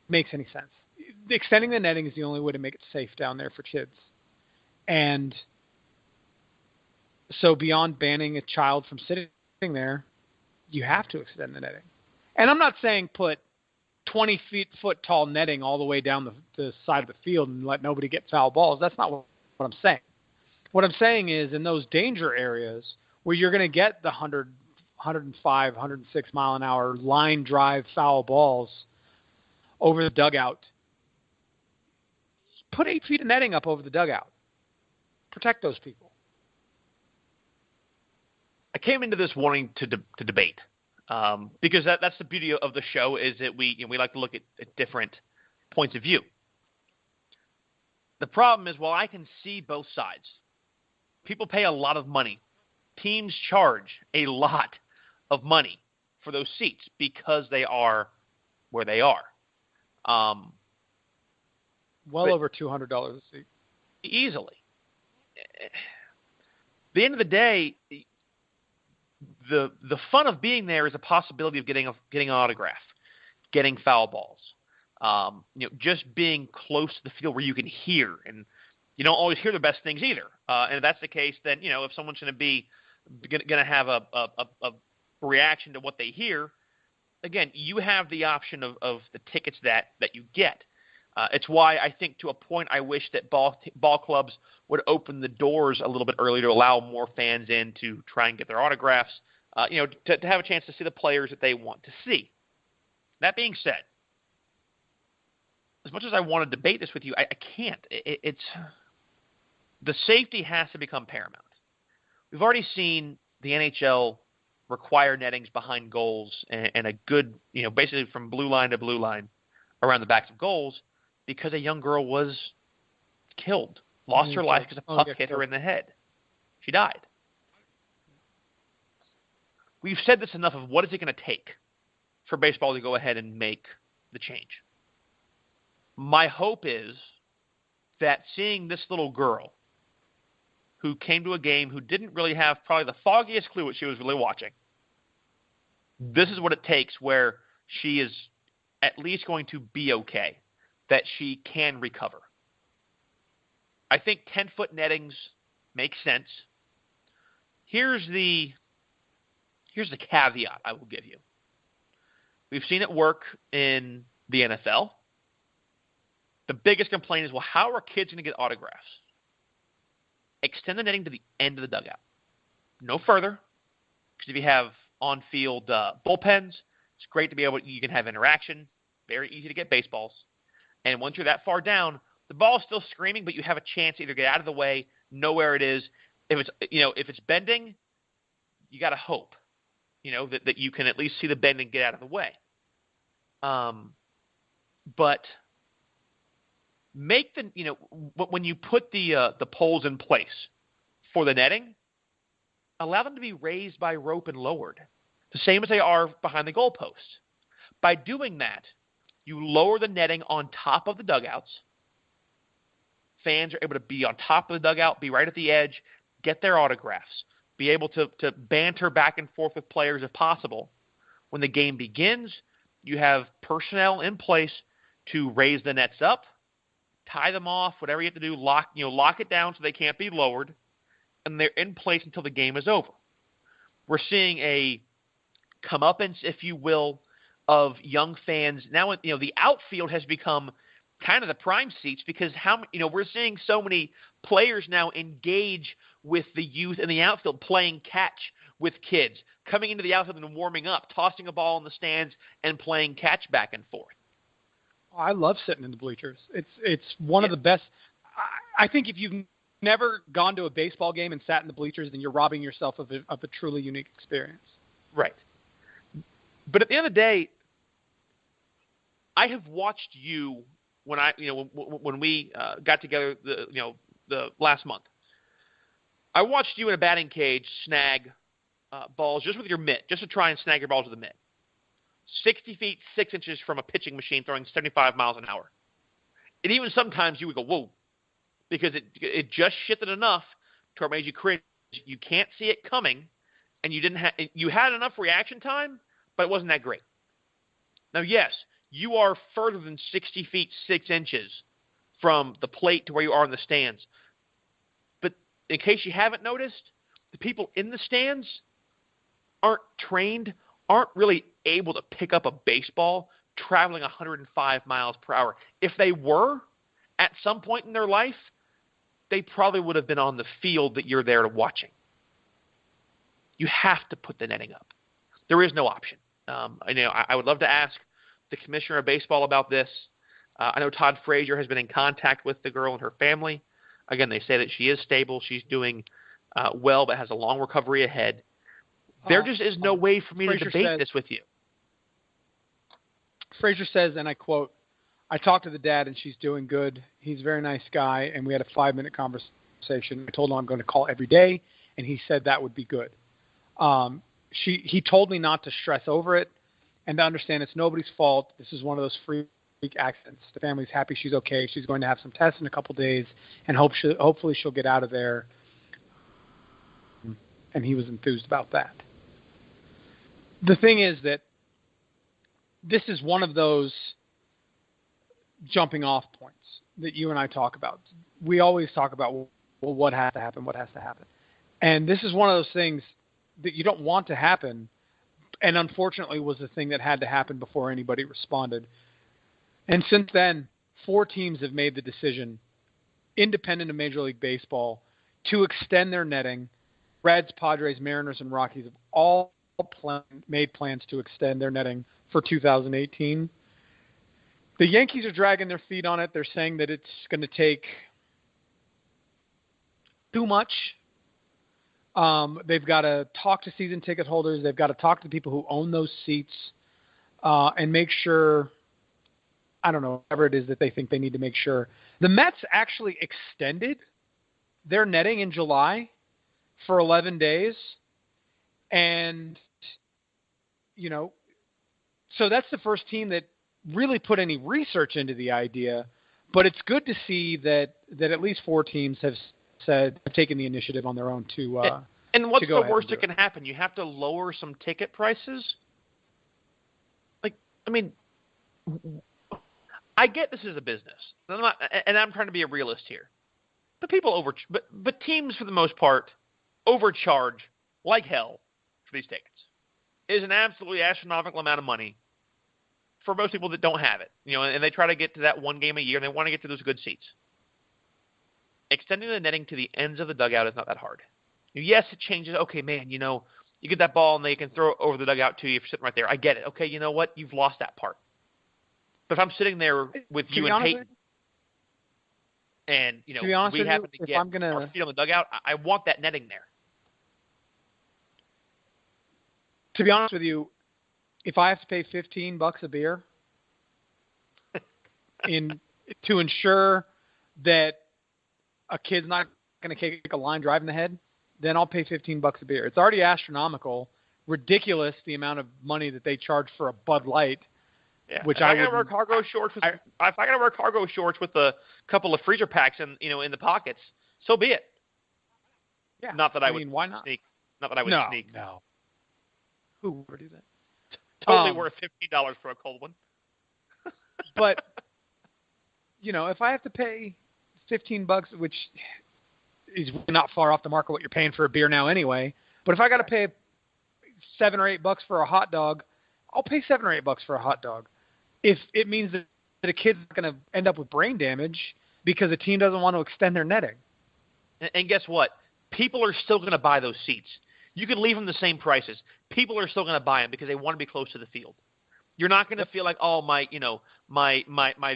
makes any sense. Extending the netting is the only way to make it safe down there for kids. And so beyond banning a child from sitting there, you have to extend the netting. And I'm not saying put 20-foot tall netting all the way down the side of the field and let nobody get foul balls. That's not what I'm saying. What I'm saying is, in those danger areas where you're going to get the 100, 105, 106 mile an hour line drive foul balls over the dugout, put 8 feet of netting up over the dugout. Protect those people. I came into this wanting to debate, because that's the beauty of the show, is that we like to look at different points of view. The problem is, while I can see both sides, people pay a lot of money. Teams charge a lot of money for those seats because they are where they are. Over $200 a seat. Easily. At the end of the day, the fun of being there is a possibility of getting an autograph, getting foul balls, just being close to the field where you can hear, and you don't always hear the best things either. And if that's the case, then if someone's going to have a reaction to what they hear, again, you have the option of the tickets that you get. It's why I think, to a point, I wish that ball clubs would open the doors a little bit early to allow more fans in to try and get their autographs, to have a chance to see the players that they want to see. That being said, as much as I want to debate this with you, I can't. It's the safety has to become paramount. We've already seen the NHL require nettings behind goals and a good, basically from blue line to blue line around the backs of goals, because a young girl was killed, lost her life because a puck hit her in the head. She died. We've said this enough of what is it going to take for baseball to go ahead and make the change. My hope is that seeing this little girl who came to a game who didn't really have probably the foggiest clue what she was really watching, this is what it takes, where she is at least going to be okay, that she can recover. I think 10-foot nettings make sense. Here's the caveat I will give you. We've seen it work in the NFL. The biggest complaint is, well, how are kids going to get autographs? Extend the netting to the end of the dugout. No further. Because if you have on-field bullpens, it's great to be able, you can have interaction. Very easy to get baseballs. And once you're that far down, the ball's still screaming, but you have a chance to either get out of the way, know where it is. If it's bending, you got to hope, that you can at least see the bend and get out of the way. But make when you put the poles in place for the netting, allow them to be raised by rope and lowered, the same as they are behind the goalposts. By doing that, you lower the netting on top of the dugouts. Fans are able to be on top of the dugout, be right at the edge, get their autographs, be able to banter back and forth with players if possible. When the game begins, you have personnel in place to raise the nets up, tie them off, whatever you have to do, lock it down so they can't be lowered, and they're in place until the game is over. We're seeing a comeuppance, if you will, of young fans. Now, the outfield has become kind of the prime seats, because we're seeing so many players now engage with the youth in the outfield, playing catch with kids, coming into the outfield and warming up, tossing a ball in the stands and playing catch back and forth. I love sitting in the bleachers. It's one of the best. I think if you've never gone to a baseball game and sat in the bleachers, then you're robbing yourself of a truly unique experience. Right. But at the end of the day, I have watched you when we got together the last month. I watched you in a batting cage snag balls just with your mitt, just to try and snag your balls with a mitt. 60 feet, 6 inches from a pitching machine throwing 75 miles an hour. And even sometimes you would go, whoa, because it just shifted enough to where it made you cringe. You can't see it coming, and you had enough reaction time, but it wasn't that great. Now, yes, you are further than 60 feet, 6 inches from the plate to where you are in the stands. But in case you haven't noticed, the people in the stands aren't trained, aren't really able to pick up a baseball traveling 105 miles per hour. If they were, at some point in their life, they probably would have been on the field that you're there watching. You have to put the netting up. There is no option. I would love to ask the commissioner of baseball about this. I know Todd Frazier has been in contact with the girl and her family. Again, they say that she is stable. She's doing well, but has a long recovery ahead. There just is no way for me to debate this with you. Frazier says, and I quote, "I talked to the dad, and she's doing good. He's a very nice guy, and we had a 5-minute conversation. I told him I'm going to call every day, and he said that would be good. He told me not to stress over it and to understand it's nobody's fault. This is one of those freak accidents. The family's happy she's okay. She's going to have some tests in a couple days, and hopefully she'll get out of there." And he was enthused about that. The thing is that this is one of those jumping off points that you and I talk about. We always talk about, well, what has to happen, what has to happen. And this is one of those things that you don't want to happen, and unfortunately was the thing that had to happen before anybody responded. And since then, 4 teams have made the decision, independent of Major League Baseball, to extend their netting. Reds, Padres, Mariners, and Rockies have all made plans to extend their netting for 2018. The Yankees are dragging their feet on it. They're saying that it's going to take too much. They've got to talk to season ticket holders. They've got to talk to people who own those seats and make sure, I don't know, whatever it is that they think they need to make sure. The Mets actually extended their netting in July for 11 days. And, so that's the first team that really put any research into the idea. But it's good to see that at least 4 teams have taken the initiative on their own to and what's the worst that can happen? You have to lower some ticket prices? I get this is a business. I'm trying to be a realist here. But but teams, for the most part, overcharge like hell for these tickets. It is an absolutely astronomical amount of money for most people that don't have it. And they try to get to that one game a year, and they want to get to those good seats. Extending the netting to the ends of the dugout is not that hard. Yes, it changes. Okay, man, you get that ball, and they can throw it over the dugout to you if you're sitting right there. I get it. Okay, you know what? You've lost that part. But if I'm sitting there with you and Peyton, and we happen to get our feet on the dugout, I want that netting there. To be honest with you, if I have to pay $15 a beer to ensure that a kid's not going to take a line drive in the head, then I'll pay $15 a beer. It's already astronomical, ridiculous the amount of money that they charge for a Bud Light. Yeah. Which if I gotta wear cargo shorts with a couple of freezer packs in the pockets, so be it. Yeah. Not that I would why not? sneak. Not that I would sneak. No. Who would do that? Totally worth $15 for a cold one. But if I have to pay $15, which is not far off the mark of what you're paying for a beer now anyway, but if I got to pay $7 or $8 for a hot dog, I'll pay $7 or $8 for a hot dog. If it means that a kid's going to end up with brain damage because a team doesn't want to extend their netting. And guess what? People are still going to buy those seats. You can leave them the same prices. People are still going to buy them because they want to be close to the field. You're not going to feel like, oh, my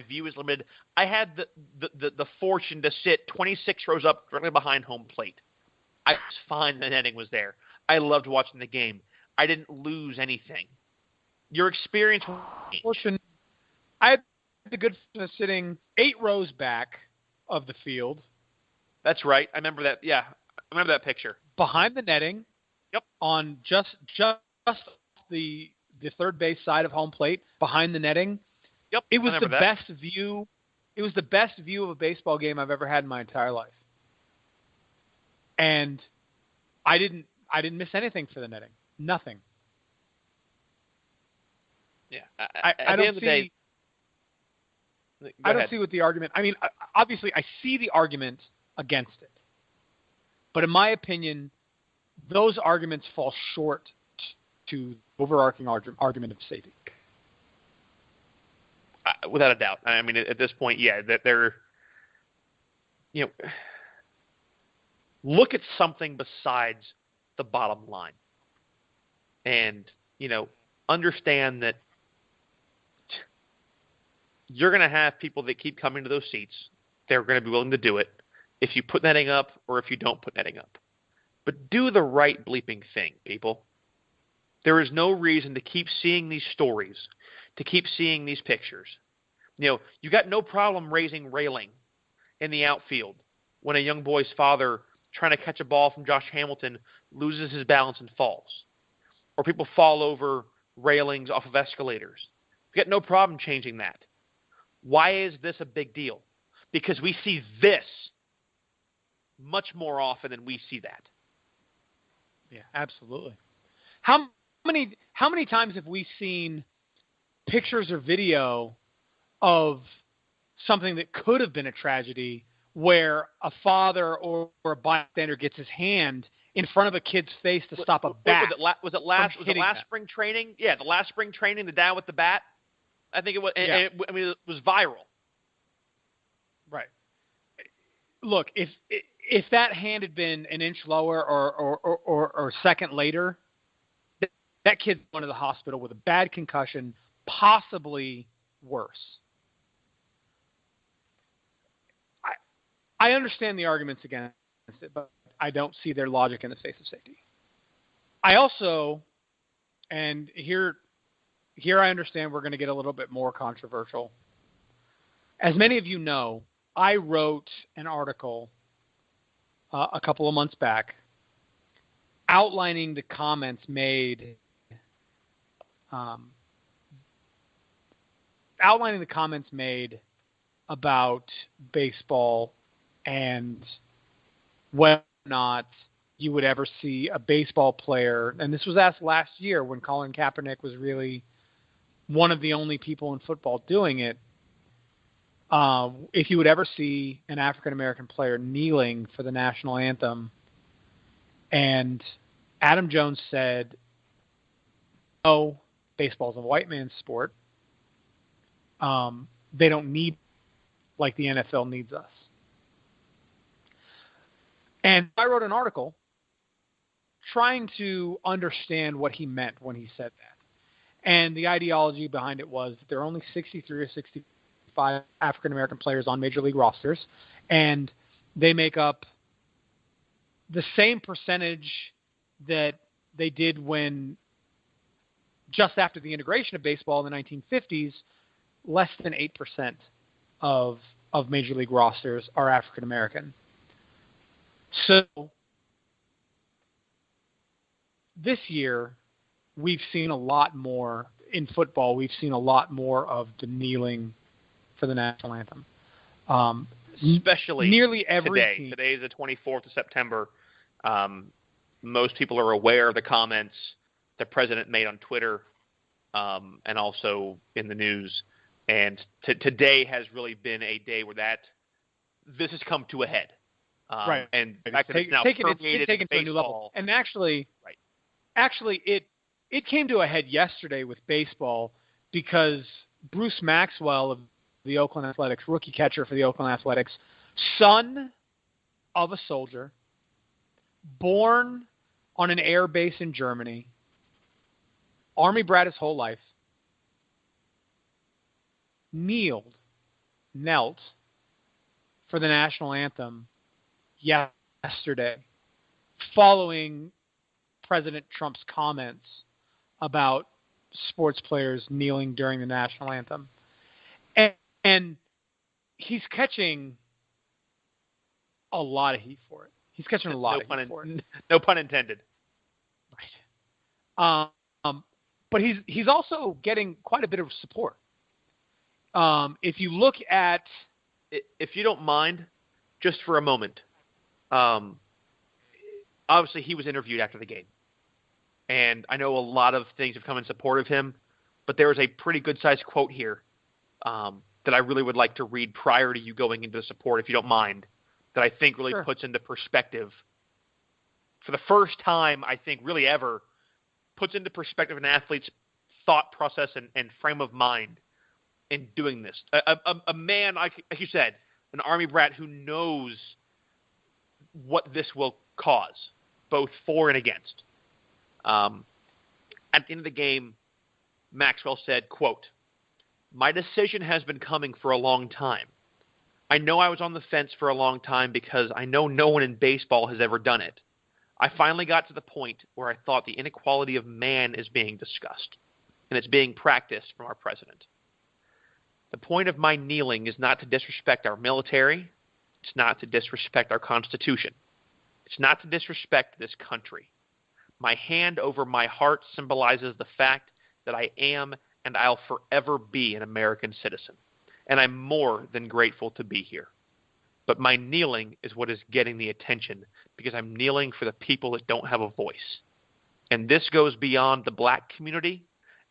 view is limited. I had the fortune to sit 26 rows up directly behind home plate. I was fine. The netting was there. I loved watching the game. I didn't lose anything. Your experience was fortune. I had the good fortune of sitting 8 rows back of the field. That's right. I remember that. Yeah, I remember that picture. Behind the netting. Yep. On just the third base side of home plate, behind the netting. Yep. It was the best view. It was the best view of a baseball game I've ever had in my entire life. And I didn't miss anything for the netting. Nothing. Yeah. I don't see. I don't see what the argument. I mean, obviously, I see the argument against it, but in my opinion, those arguments fall short to the overarching argument of safety. Without a doubt. I mean, at this point, yeah, that they're, look at something besides the bottom line, and understand that you're going to have people that keep coming to those seats. They're going to be willing to do it if you put netting up or if you don't put netting up. But do the right bleeping thing, people. There is no reason to keep seeing these stories, to keep seeing these pictures. You got no problem raising railing in the outfield when a young boy's father trying to catch a ball from Josh Hamilton loses his balance and falls. Or people fall over railings off of escalators. You got no problem changing that. Why is this a big deal? Because we see this much more often than we see that. Yeah, absolutely. How many times have we seen pictures or video of something that could have been a tragedy where a father or a bystander gets his hand in front of a kid's face to stop a bat? Was it last spring training? Yeah, the last spring training, the dad with the bat. I think it was. Yeah. It was viral. Right. Look, if that hand had been an inch lower or a second later, that kid's going to the hospital with a bad concussion, possibly worse. I understand the arguments against it, but I don't see their logic in the face of safety. I also, and here I understand we're going to get a little bit more controversial. As many of you know, I wrote an article a couple of months back outlining the comments made about baseball and whether or not you would ever see a baseball player, and this was asked last year when Colin Kaepernick was really one of the only people in football doing it, if you would ever see an African-American player kneeling for the national anthem. And Adam Jones said, no, baseball's a white man's sport. They don't need like the NFL needs us. And I wrote an article trying to understand what he meant when he said that. And the ideology behind it was that there are only 63 or 65 African-American players on major league rosters, and they make up the same percentage that they did when just after the integration of baseball in the 1950s, less than 8% of major league rosters are African-American. So this year, we've seen a lot more in football. We've seen a lot more of the kneeling for the national anthem. Especially nearly every today. team. Today is the 24th of September. Most people are aware of the comments the president made on Twitter and also in the news. And today has really been a day where this has come to a head. Right. And the fact that it's now permeated taken to a new level. And actually, it came to a head yesterday with baseball because Bruce Maxwell of the Oakland Athletics, rookie catcher for the Oakland Athletics, son of a soldier, born on an air base in Germany, Army brat his whole life, knelt for the national anthem yesterday, following President Trump's comments about sports players kneeling during the national anthem. And he's catching a lot of heat for it. He's catching a lot of heat for it. No pun intended. Right. But he's also getting quite a bit of support. If you look at... If you don't mind, just for a moment, obviously he was interviewed after the game. And I know a lot of things have come in support of him, but there is a pretty good-sized quote here that I really would like to read prior to you going into the support, if you don't mind, that I think really puts into perspective, for the first time, I think, really ever, puts into perspective an athlete's thought process and frame of mind in doing this. A man, like you said, an Army brat who knows what this will cause, both for and against. At the end of the game, Maxwell said, quote, "My decision has been coming for a long time. I know I was on the fence for a long time because I know no one in baseball has ever done it. I finally got to the point where I thought the inequality of man is being discussed, and it's being practiced from our president. The point of my kneeling is not to disrespect our military. It's not to disrespect our Constitution. It's not to disrespect this country. My hand over my heart symbolizes the fact that I am and I'll forever be an American citizen, and I'm more than grateful to be here. But my kneeling is what is getting the attention because I'm kneeling for the people that don't have a voice. And this goes beyond the black community,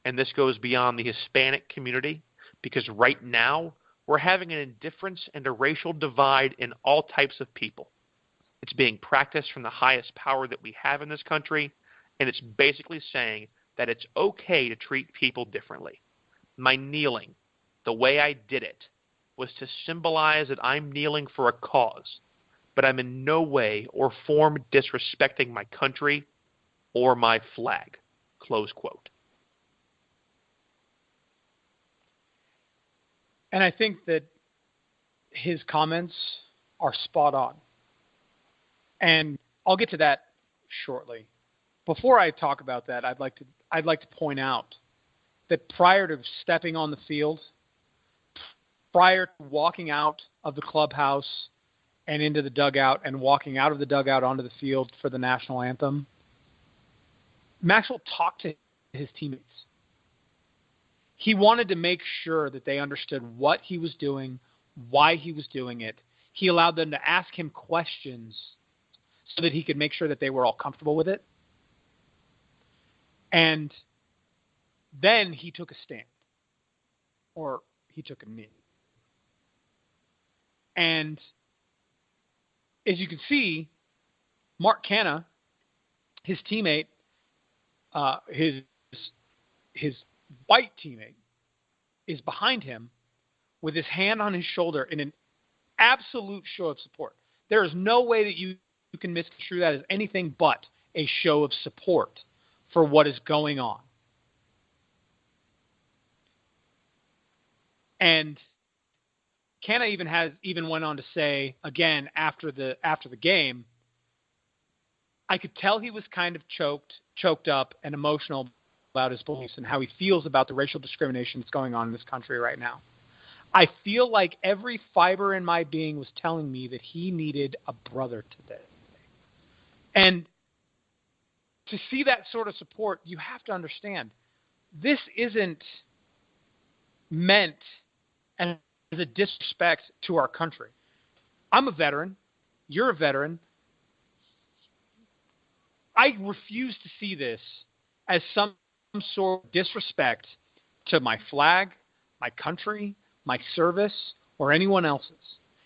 and this goes beyond the Hispanic community, because right now we're having an indifference and a racial divide in all types of people. It's being practiced from the highest power that we have in this country, and it's basically saying that it's okay to treat people differently. My kneeling, the way I did it, was to symbolize that I'm kneeling for a cause, but I'm in no way or form disrespecting my country or my flag." Close quote. And I think that his comments are spot on. And I'll get to that shortly. Before I talk about that, I'd like to point out that prior to stepping on the field, prior to walking out of the clubhouse and into the dugout and walking out of the dugout onto the field for the national anthem, Maxwell talked to his teammates. He wanted to make sure that they understood what he was doing, why he was doing it. He allowed them to ask him questions so that he could make sure that they were all comfortable with it. And then he took a stand, or he took a knee. And as you can see, Mark Canha, his teammate, his white teammate, is behind him with his hand on his shoulder in an absolute show of support. There is no way that you can misconstrue that as anything but a show of support for what is going on. And Canha even went on to say, again, after the game, I could tell he was kind of choked up and emotional about his beliefs and how he feels about the racial discrimination that's going on in this country right now. I feel like every fiber in my being was telling me that he needed a brother today. And to see that sort of support, you have to understand, this isn't meant as a disrespect to our country. I'm a veteran. You're a veteran. I refuse to see this as some sort of disrespect to my flag, my country, my service, or anyone else's.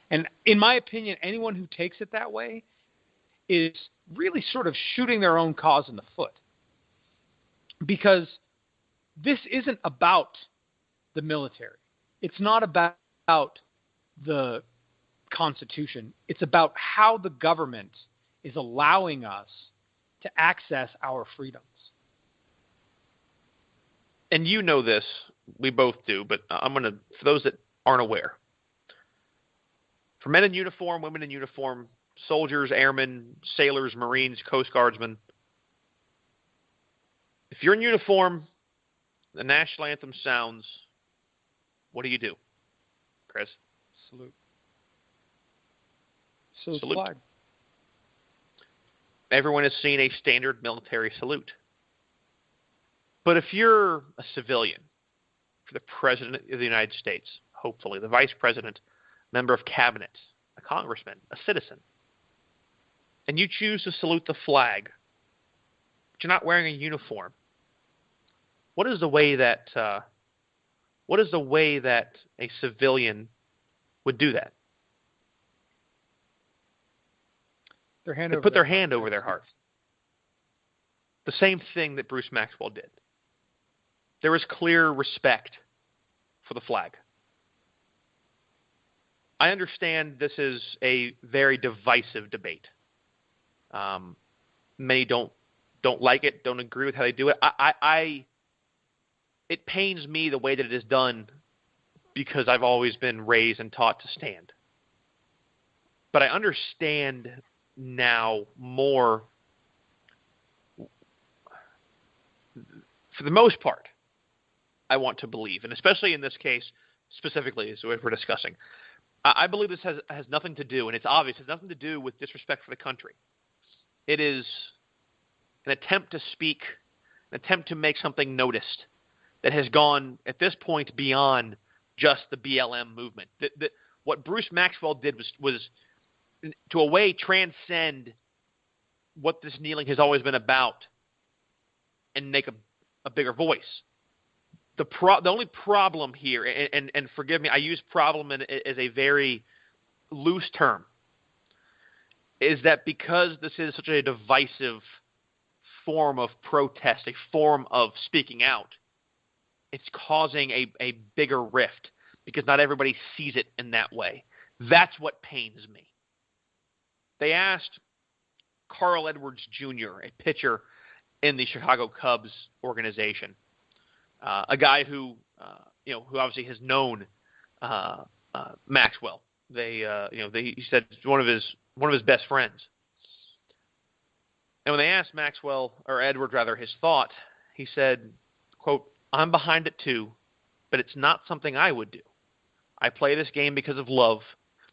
And in my opinion, anyone who takes it that way is really sort of shooting their own cause in the foot. Because this isn't about the military. It's not about the Constitution. It's about how the government is allowing us to access our freedoms. And you know this, we both do, but I'm going to, for those that aren't aware, for men in uniform, women in uniform, soldiers, airmen, sailors, Marines, Coast Guardsmen, if you're in uniform, the national anthem sounds, what do? Chris? Salute. Salute. Flag. Everyone has seen a standard military salute. But if you're a civilian, for the President of the United States, hopefully, the Vice President, member of Cabinet, a congressman, a citizen, and you choose to salute the flag, but you're not wearing a uniform, what is the way that a civilian would do that? They put their hand over their heart. The same thing that Bruce Maxwell did. There was clear respect for the flag. I understand this is a very divisive debate. Many don't like it, don't agree with how they do it. It pains me the way that it is done because I've always been raised and taught to stand. But I understand now more, for the most part, I want to believe, and especially in this case, specifically, as we're discussing, I believe this has nothing to do, and it's obvious, it has nothing to do with disrespect for the country. It is an attempt to speak, an attempt to make something noticed that has gone, at this point, beyond just the BLM movement. What Bruce Maxwell did was to a way transcend what this kneeling has always been about and make a bigger voice. The only problem here, and forgive me, I use problem as a very loose term, is that because this is such a divisive form of protest, a form of speaking out, it's causing a bigger rift because not everybody sees it in that way. That's what pains me. They asked Carl Edwards Jr., a pitcher in the Chicago Cubs organization, a guy who obviously has known Maxwell. He said it's one of his best friends. And when they asked Maxwell, or Edwards rather, his thought, he said, quote, "I'm behind it too, but it's not something I would do. I play this game because of love.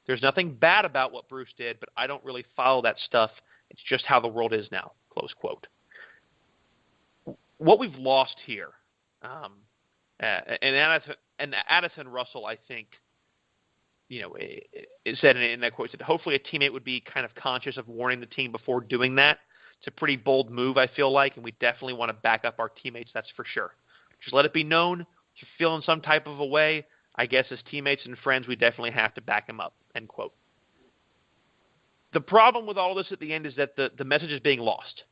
There's nothing bad about what Bruce did, but I don't really follow that stuff. It's just how the world is now," close quote. What we've lost here, and Addison Russell, I think, it said in that quote, said hopefully a teammate would be kind of conscious of warning the team before doing that. It's a pretty bold move, I feel like, and we definitely want to back up our teammates, that's for sure. Just let it be known. If you're feeling some type of a way, I guess as teammates and friends, we definitely have to back him up, end quote. The problem with all this at the end is that the message is being lost.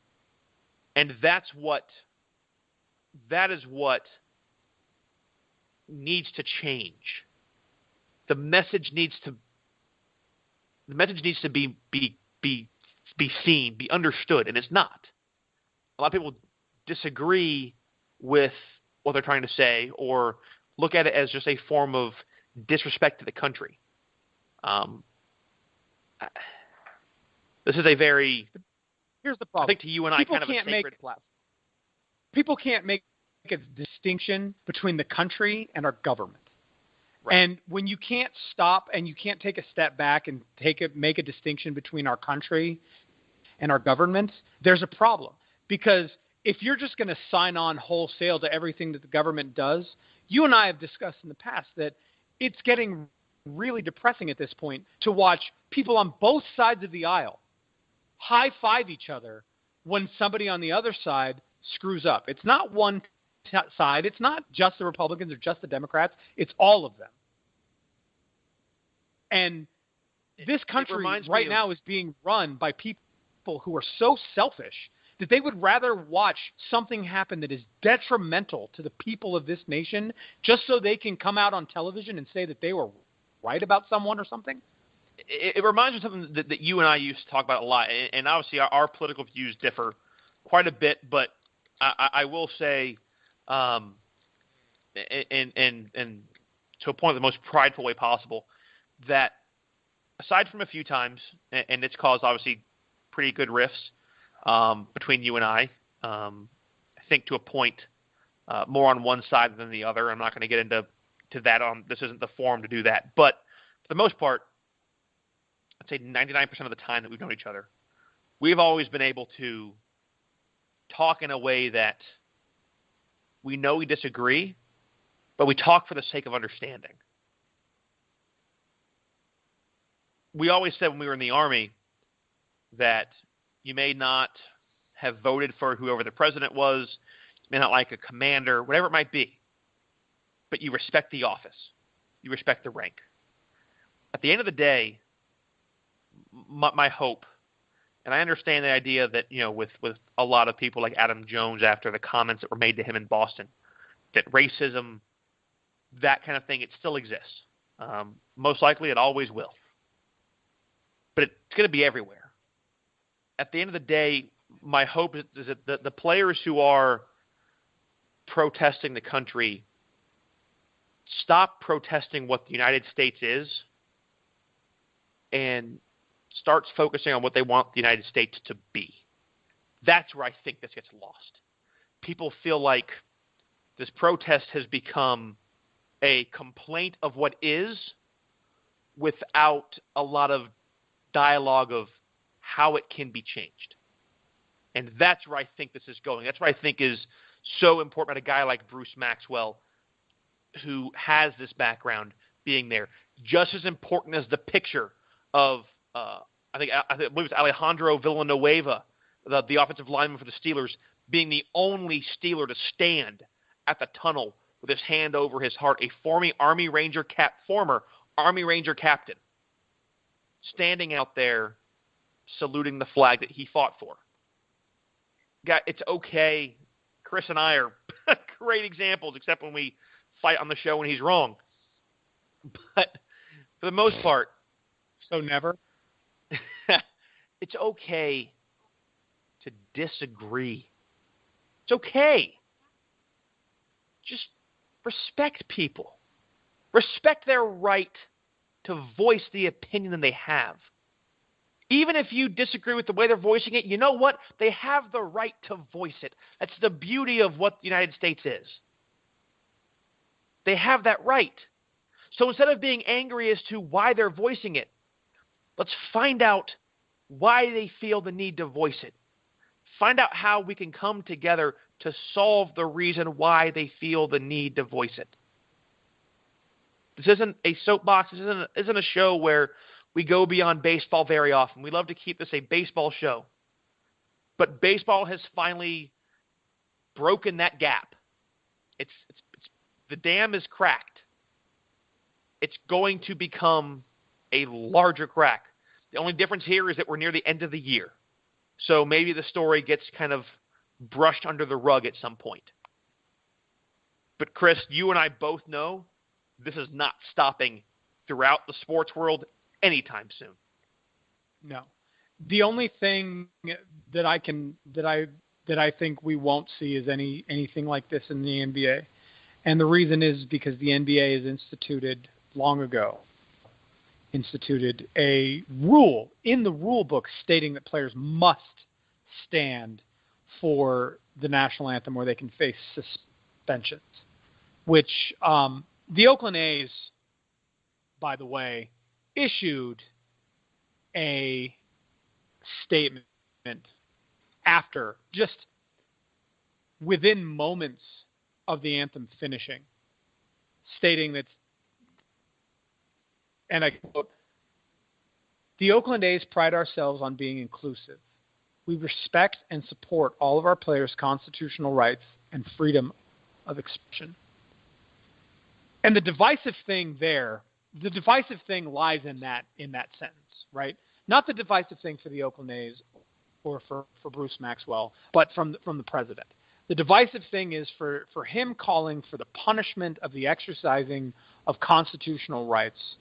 And that is what needs to change. The message needs to be seen, be understood, and it's not. A lot of people disagree with what they're trying to say or look at it as just a form of disrespect to the country. This is a very, here's the problem. I think to you and I, kind of a sacred platform. People can't make a distinction between the country and our government. Right. And when you can't stop and you can't take a step back and make a distinction between our country and our government, there's a problem. Because if you're just going to sign on wholesale to everything that the government does, you and I have discussed in the past that it's getting really depressing at this point to watch people on both sides of the aisle high-five each other when somebody on the other side screws up. It's not one side. It's not just the Republicans or just the Democrats. It's all of them. And this country right now is being run by people who are so selfish that they would rather watch something happen that is detrimental to the people of this nation just so they can come out on television and say that they were right about someone or something. It reminds me of something that you and I used to talk about a lot, and obviously our political views differ quite a bit, but I will say and to a point, the most prideful way possible, that aside from a few times, and it's caused obviously pretty good rifts between you and I think to a point more on one side than the other. I'm not going to get into that this isn't the forum to do that. But for the most part, I'd say 99% of the time that we've known each other, we've always been able to talk in a way that we know we disagree, but we talk for the sake of understanding. We always said when we were in the Army that you may not have voted for whoever the president was, you may not like a commander, whatever it might be, but you respect the office. You respect the rank. At the end of the day, my hope, and I understand the idea that, with a lot of people like Adam Jones after the comments that were made to him in Boston, that racism, that kind of thing, it still exists. Most likely it always will. But it's going to be everywhere. At the end of the day, my hope is that the players who are protesting the country stop protesting what the United States is and starts focusing on what they want the United States to be. That's where I think this gets lost. People feel like this protest has become a complaint of what is without a lot of dialogue of how it can be changed. And that's where I think this is going. That's what I think is so important about a guy like Bruce Maxwell, who has this background being there. Just as important as the picture of, I believe it was Alejandro Villanueva, the offensive lineman for the Steelers, being the only Steeler to stand at the tunnel with his hand over his heart, a former Army Ranger captain, standing out there saluting the flag that he fought for. It's okay. Chris and I are great examples, except when we fight on the show when he's wrong. But for the most part, so never. It's okay to disagree. It's okay. Just respect people. Respect their right to voice the opinion that they have. Even if you disagree with the way they're voicing it, you know what? They have the right to voice it. That's the beauty of what the United States is. They have that right. So instead of being angry as to why they're voicing it, let's find out why they feel the need to voice it. Find out how we can come together to solve the reason why they feel the need to voice it. This isn't a soapbox. This isn't a show where we go beyond baseball very often. We love to keep this a baseball show. But baseball has finally broken that gap. The dam is cracked. It's going to become a larger crack. The only difference here is that we're near the end of the year. So maybe the story gets kind of brushed under the rug at some point. But Chris, you and I both know this is not stopping throughout the sports world anytime soon. No. The only thing that I think we won't see is anything like this in the NBA. And the reason is because the NBA has instituted a rule in the rule book stating that players must stand for the national anthem or they can face suspensions, which the Oakland A's, by the way, issued a statement after, just within moments of the anthem finishing, stating that, and I quote, "The Oakland A's pride ourselves on being inclusive. We respect and support all of our players' constitutional rights and freedom of expression." And the divisive thing lies in that sentence, right? Not the divisive thing for the Oakland A's or for Bruce Maxwell, but from the president. The divisive thing is for him calling for the punishment of the exercising of constitutional rights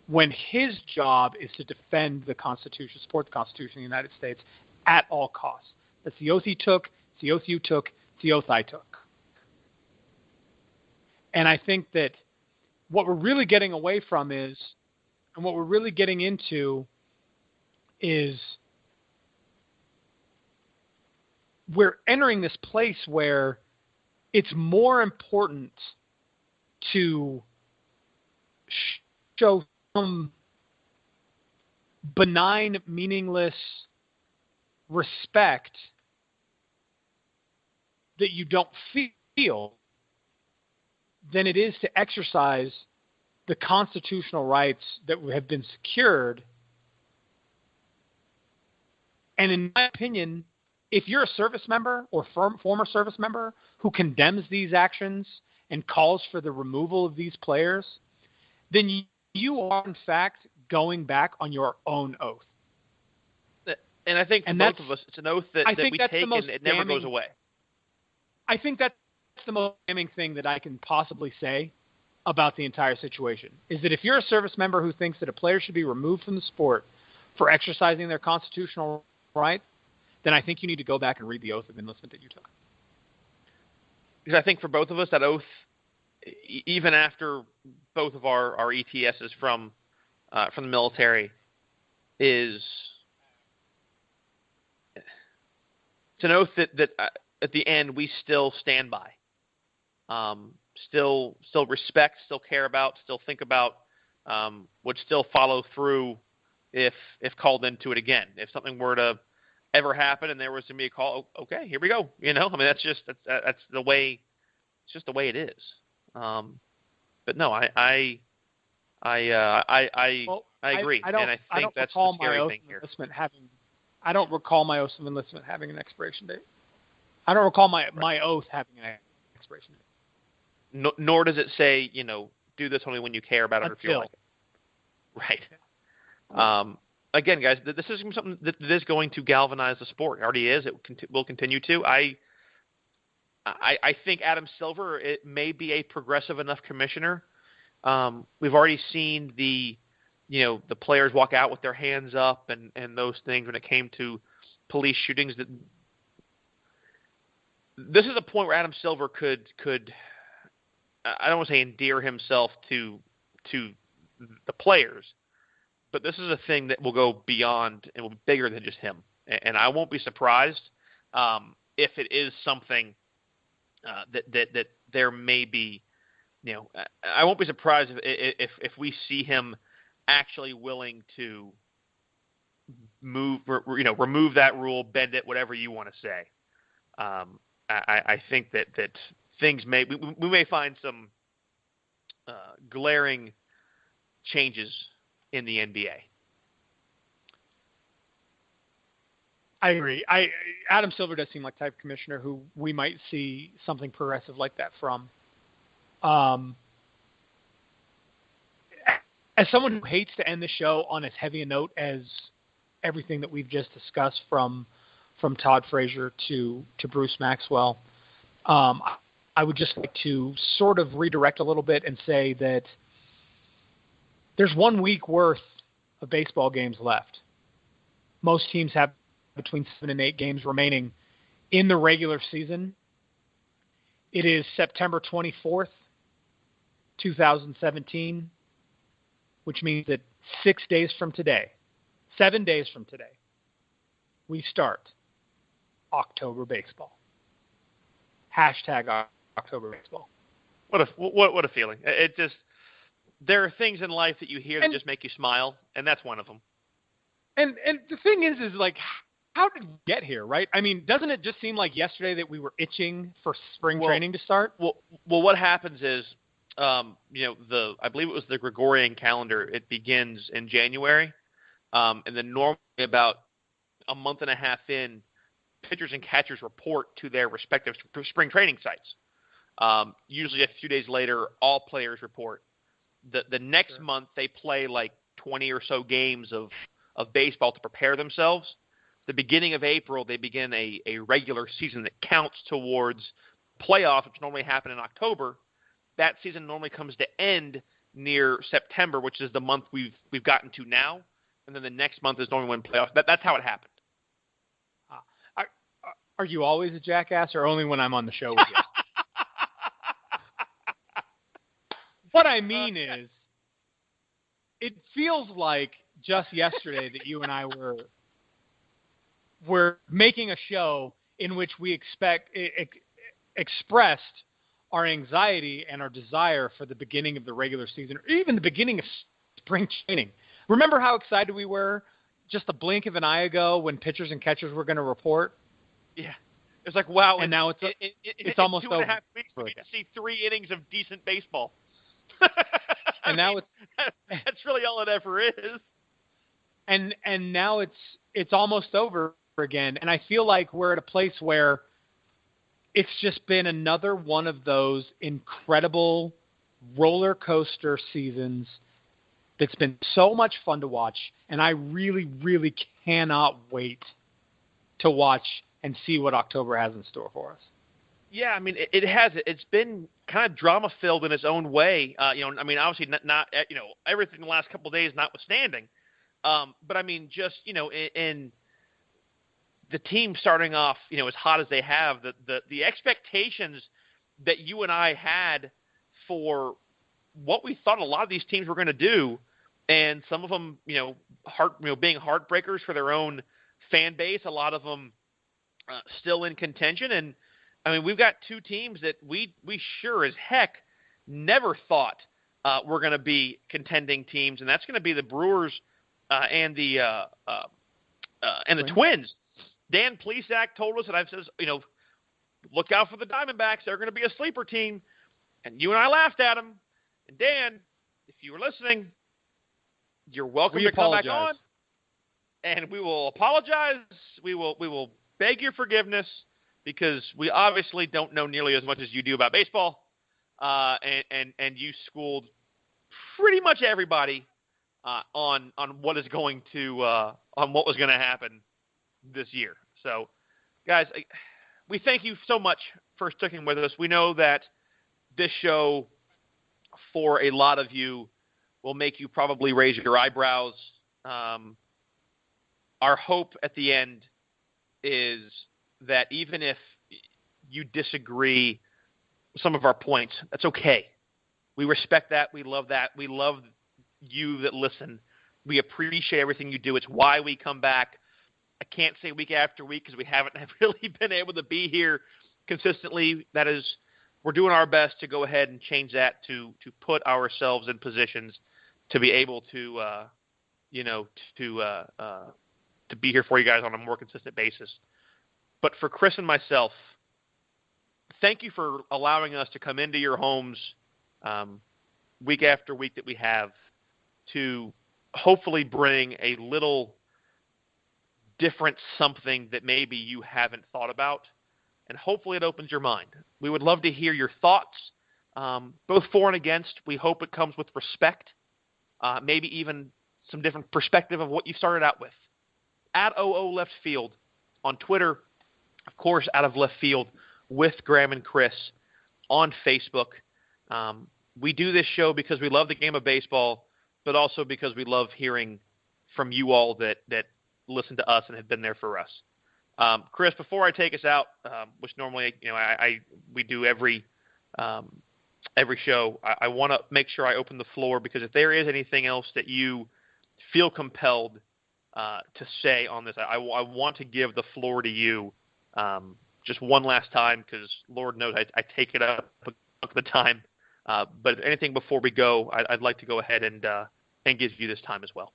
when his job is to defend the Constitution, support the Constitution of the United States at all costs. That's the oath he took, it's the oath you took, it's the oath I took. And I think that what we're really getting away from is, and what we're really getting into is we're entering this place where it's more important to show some benign, meaningless respect that you don't feel than it is to exercise the constitutional rights that have been secured. And in my opinion, if you're a service member or former service member who condemns these actions and calls for the removal of these players, then you are, in fact, going back on your own oath. And I think for both of us, it's an oath that we take and it never goes away. I think that's the most damning thing that I can possibly say about the entire situation, is that if you're a service member who thinks that a player should be removed from the sport for exercising their constitutional right, then I think you need to go back and read the oath of enlistment that you took. Because I think for both of us, that oath, even after both of our ETSs from the military, it's an oath that at the end we still stand by, still respect, still care about, still think about, would still follow through if called into it again. If something were to ever happen and there was to be a call, okay, here we go. I mean, that's the way. It's just the way it is. But no, I agree, and I think that's the scary thing here. I don't recall my oath of enlistment having an expiration date. I don't recall my oath having an expiration date. Nor does it say, do this only when you care about it or feel like it. Right. Again, guys, this is something that is going to galvanize the sport. It already is. It will continue to. I think Adam Silver, it may be a progressive enough commissioner. We've already seen the players walk out with their hands up and those things when it came to police shootings. That this is a point where Adam Silver could I don't want to say endear himself to the players, but this is a thing that will go beyond and will be bigger than just him. And I won't be surprised if it is something that there may be. I won't be surprised if we see him actually willing to remove that rule, bend it, whatever you want to say. I think that things we may find some glaring changes in the NBA. I agree. Adam Silver does seem like the type of commissioner who we might see something progressive like that from. As someone who hates to end the show on as heavy a note as everything that we've just discussed, from Todd Frazier to Bruce Maxwell, I would just like to sort of redirect a little bit and say that there's 1 week worth of baseball games left. Most teams have between 7 and 8 games remaining in the regular season. It is September 24th, 2017, which means that 6 days from today, 7 days from today, we start October baseball. Hashtag October baseball. What a feeling. It just, there are things in life that you hear that just make you smile, and that's one of them. And the thing is like, how did we get here, right? I mean, doesn't it just seem like yesterday that we were itching for spring training to start? Well, what happens is, I believe it was the Gregorian calendar. It begins in January, and then normally about a month and a half in, pitchers and catchers report to their respective spring training sites. Usually a few days later, all players report. The next month, they play like 20 or so games of baseball to prepare themselves. The beginning of April, they begin a regular season that counts towards playoffs, which normally happen in October. That season normally comes to end near September, which is the month we've gotten to now, and then the next month is normally when playoffs. That's how it happened. Are you always a jackass, or only when I'm on the show with you? What I mean is, it feels like just yesterday that you and I were making a show in which we expressed our anxiety and our desire for the beginning of the regular season, or even the beginning of spring training. Remember how excited we were just a blink of an eye ago when pitchers and catchers were going to report? Yeah. It's like, wow. And now it's almost over. 2.5 weeks for me to see 3 innings of decent baseball. And now that's really all it ever is. And now it's almost over again. And I feel like we're at a place where it's just been another one of those incredible roller coaster seasons that's been so much fun to watch. And I really, really cannot wait to watch and see what October has in store for us. Yeah, I mean, it has. It's been kind of drama-filled in its own way. Obviously not everything the last couple of days notwithstanding. But, I mean, just, in the team starting off, as hot as they have, the expectations that you and I had for what we thought a lot of these teams were going to do, and some of them, being heartbreakers for their own fan base, a lot of them still in contention. And, I mean, we've got 2 teams that we sure as heck never thought were going to be contending teams, and that's going to be the Brewers and the Twins. Dan Plesac told us, and I've said, look out for the Diamondbacks. They're going to be a sleeper team. And you and I laughed at him. And Dan, if you were listening, you're welcome to come back on. And we will apologize. We will beg your forgiveness because we obviously don't know nearly as much as you do about baseball. And you schooled pretty much everybody on what is going to on what was going to happen this year. So, guys, we thank you so much for sticking with us. We know that this show, for a lot of you, will make you probably raise your eyebrows. Our hope at the end is that even if you disagree with some of our points, that's okay. We respect that. We love that. We love you that listen. We appreciate everything you do. It's why we come back. I can't say week after week because we haven't really been able to be here consistently. That is, we're doing our best to go ahead and change that to put ourselves in positions to be able to be here for you guys on a more consistent basis. But for Chris and myself, thank you for allowing us to come into your homes week after week that we have to hopefully bring a little different something that maybe you haven't thought about, and hopefully it opens your mind. We would love to hear your thoughts, both for and against. We hope it comes with respect, maybe even some different perspective of what you started out with. At OO Left Field on Twitter, of course, Out of Left Field with Graham and Chris on Facebook. We do this show because we love the game of baseball, but also because we love hearing from you all that listen to us and have been there for us. Chris, before I take us out, which normally we do every show, I want to make sure I open the floor because if there is anything else that you feel compelled to say on this, I want to give the floor to you just one last time because Lord knows I take it up the time. But anything before we go, I'd like to go ahead and give you this time as well.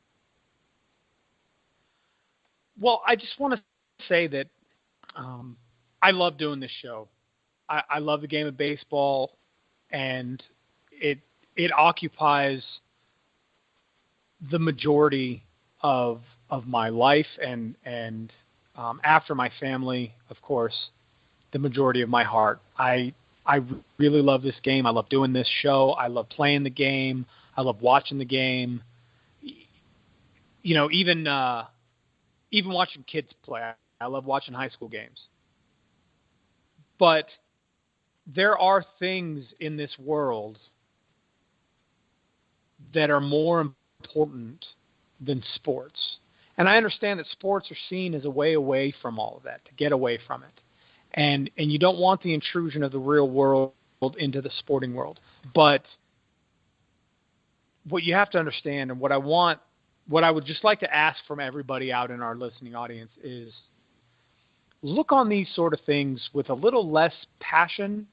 Well, I just want to say that I love doing this show. I love the game of baseball, and it occupies the majority of my life, and after my family, of course, the majority of my heart. I really love this game. I love doing this show. I love playing the game. I love watching the game. Even watching kids play. I love watching high school games. But there are things in this world that are more important than sports. And I understand that sports are seen as a way away from all of that, to get away from it. And you don't want the intrusion of the real world into the sporting world. But what you have to understand, and what I would just like to ask from everybody out in our listening audience is look on these sort of things with a little less passion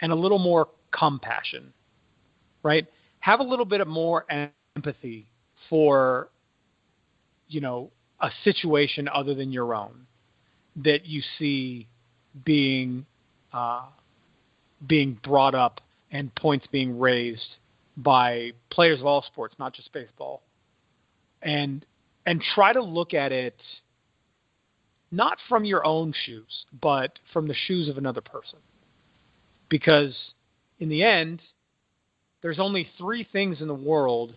and a little more compassion, right? Have a little bit of more empathy for, a situation other than your own that you see being brought up and points being raised by players of all sports, not just baseball. And try to look at it not from your own shoes, but from the shoes of another person. Because in the end, there's only 3 things in the world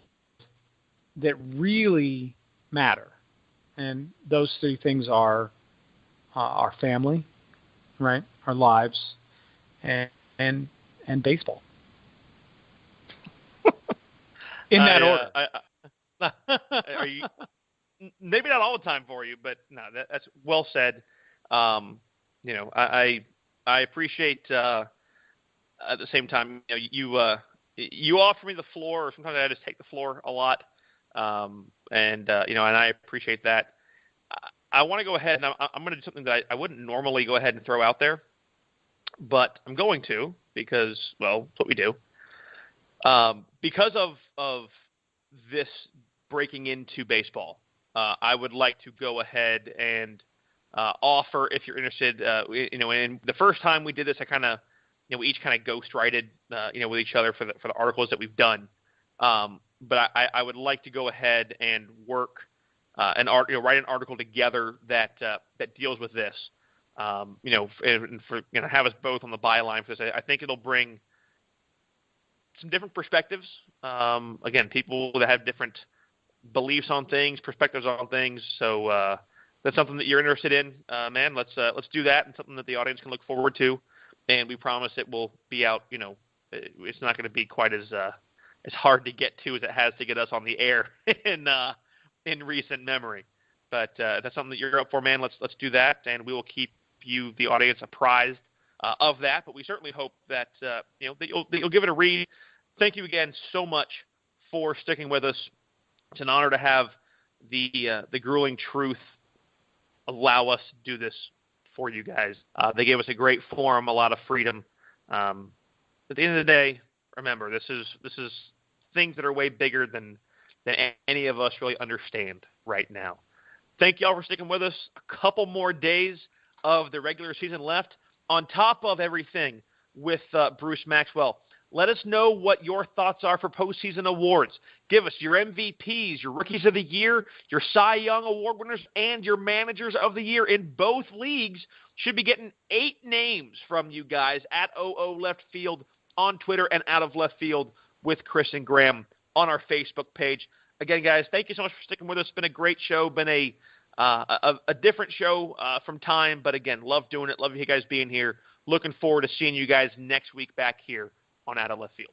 that really matter. And those 3 things are our family, right? Our lives, and baseball. In that order. Are you, maybe not all the time for you, but no, that's well said. I appreciate at the same time, you offer me the floor, or sometimes I just take the floor a lot. And I appreciate that. I want to go ahead and I'm going to do something that I wouldn't normally go ahead and throw out there, but I'm going to because, well, it's what we do. Because of this breaking into baseball, I would like to go ahead and offer, if you're interested, and the first time we did this, I kind of, we each kind of ghostwrited, with each other for the articles that we've done. But I would like to go ahead and work write an article together that deals with this. And for have us both on the byline for this. I think it'll bring some different perspectives. Again, people that have different beliefs on things, perspectives on things. So that's something that you're interested in, man. Let's do that, and something that the audience can look forward to. And we promise it will be out. It's not going to be quite as hard to get to as it has to get us on the air in recent memory. But if that's something that you're up for, man, let's do that, and we will keep you, the audience, apprised of that. But we certainly hope that that you'll give it a read. Thank you again so much for sticking with us. It's an honor to have the grueling truth allow us to do this for you guys. They gave us a great forum, a lot of freedom. At the end of the day, remember, this is things that are way bigger than any of us really understand right now. Thank you all for sticking with us. A couple more days of the regular season left on top of everything with Bruce Maxwell. Let us know what your thoughts are for postseason awards. Give us your MVPs, your Rookies of the Year, your Cy Young Award winners, and your Managers of the Year in both leagues. Should be getting 8 names from you guys at OO Left Field on Twitter and Out of Left Field with Chris and Graham on our Facebook page. Again, guys, thank you so much for sticking with us. It's been a great show. Been a different show from time, but again, love doing it. Love you guys being here. Looking forward to seeing you guys next week back here on Out of Left Field.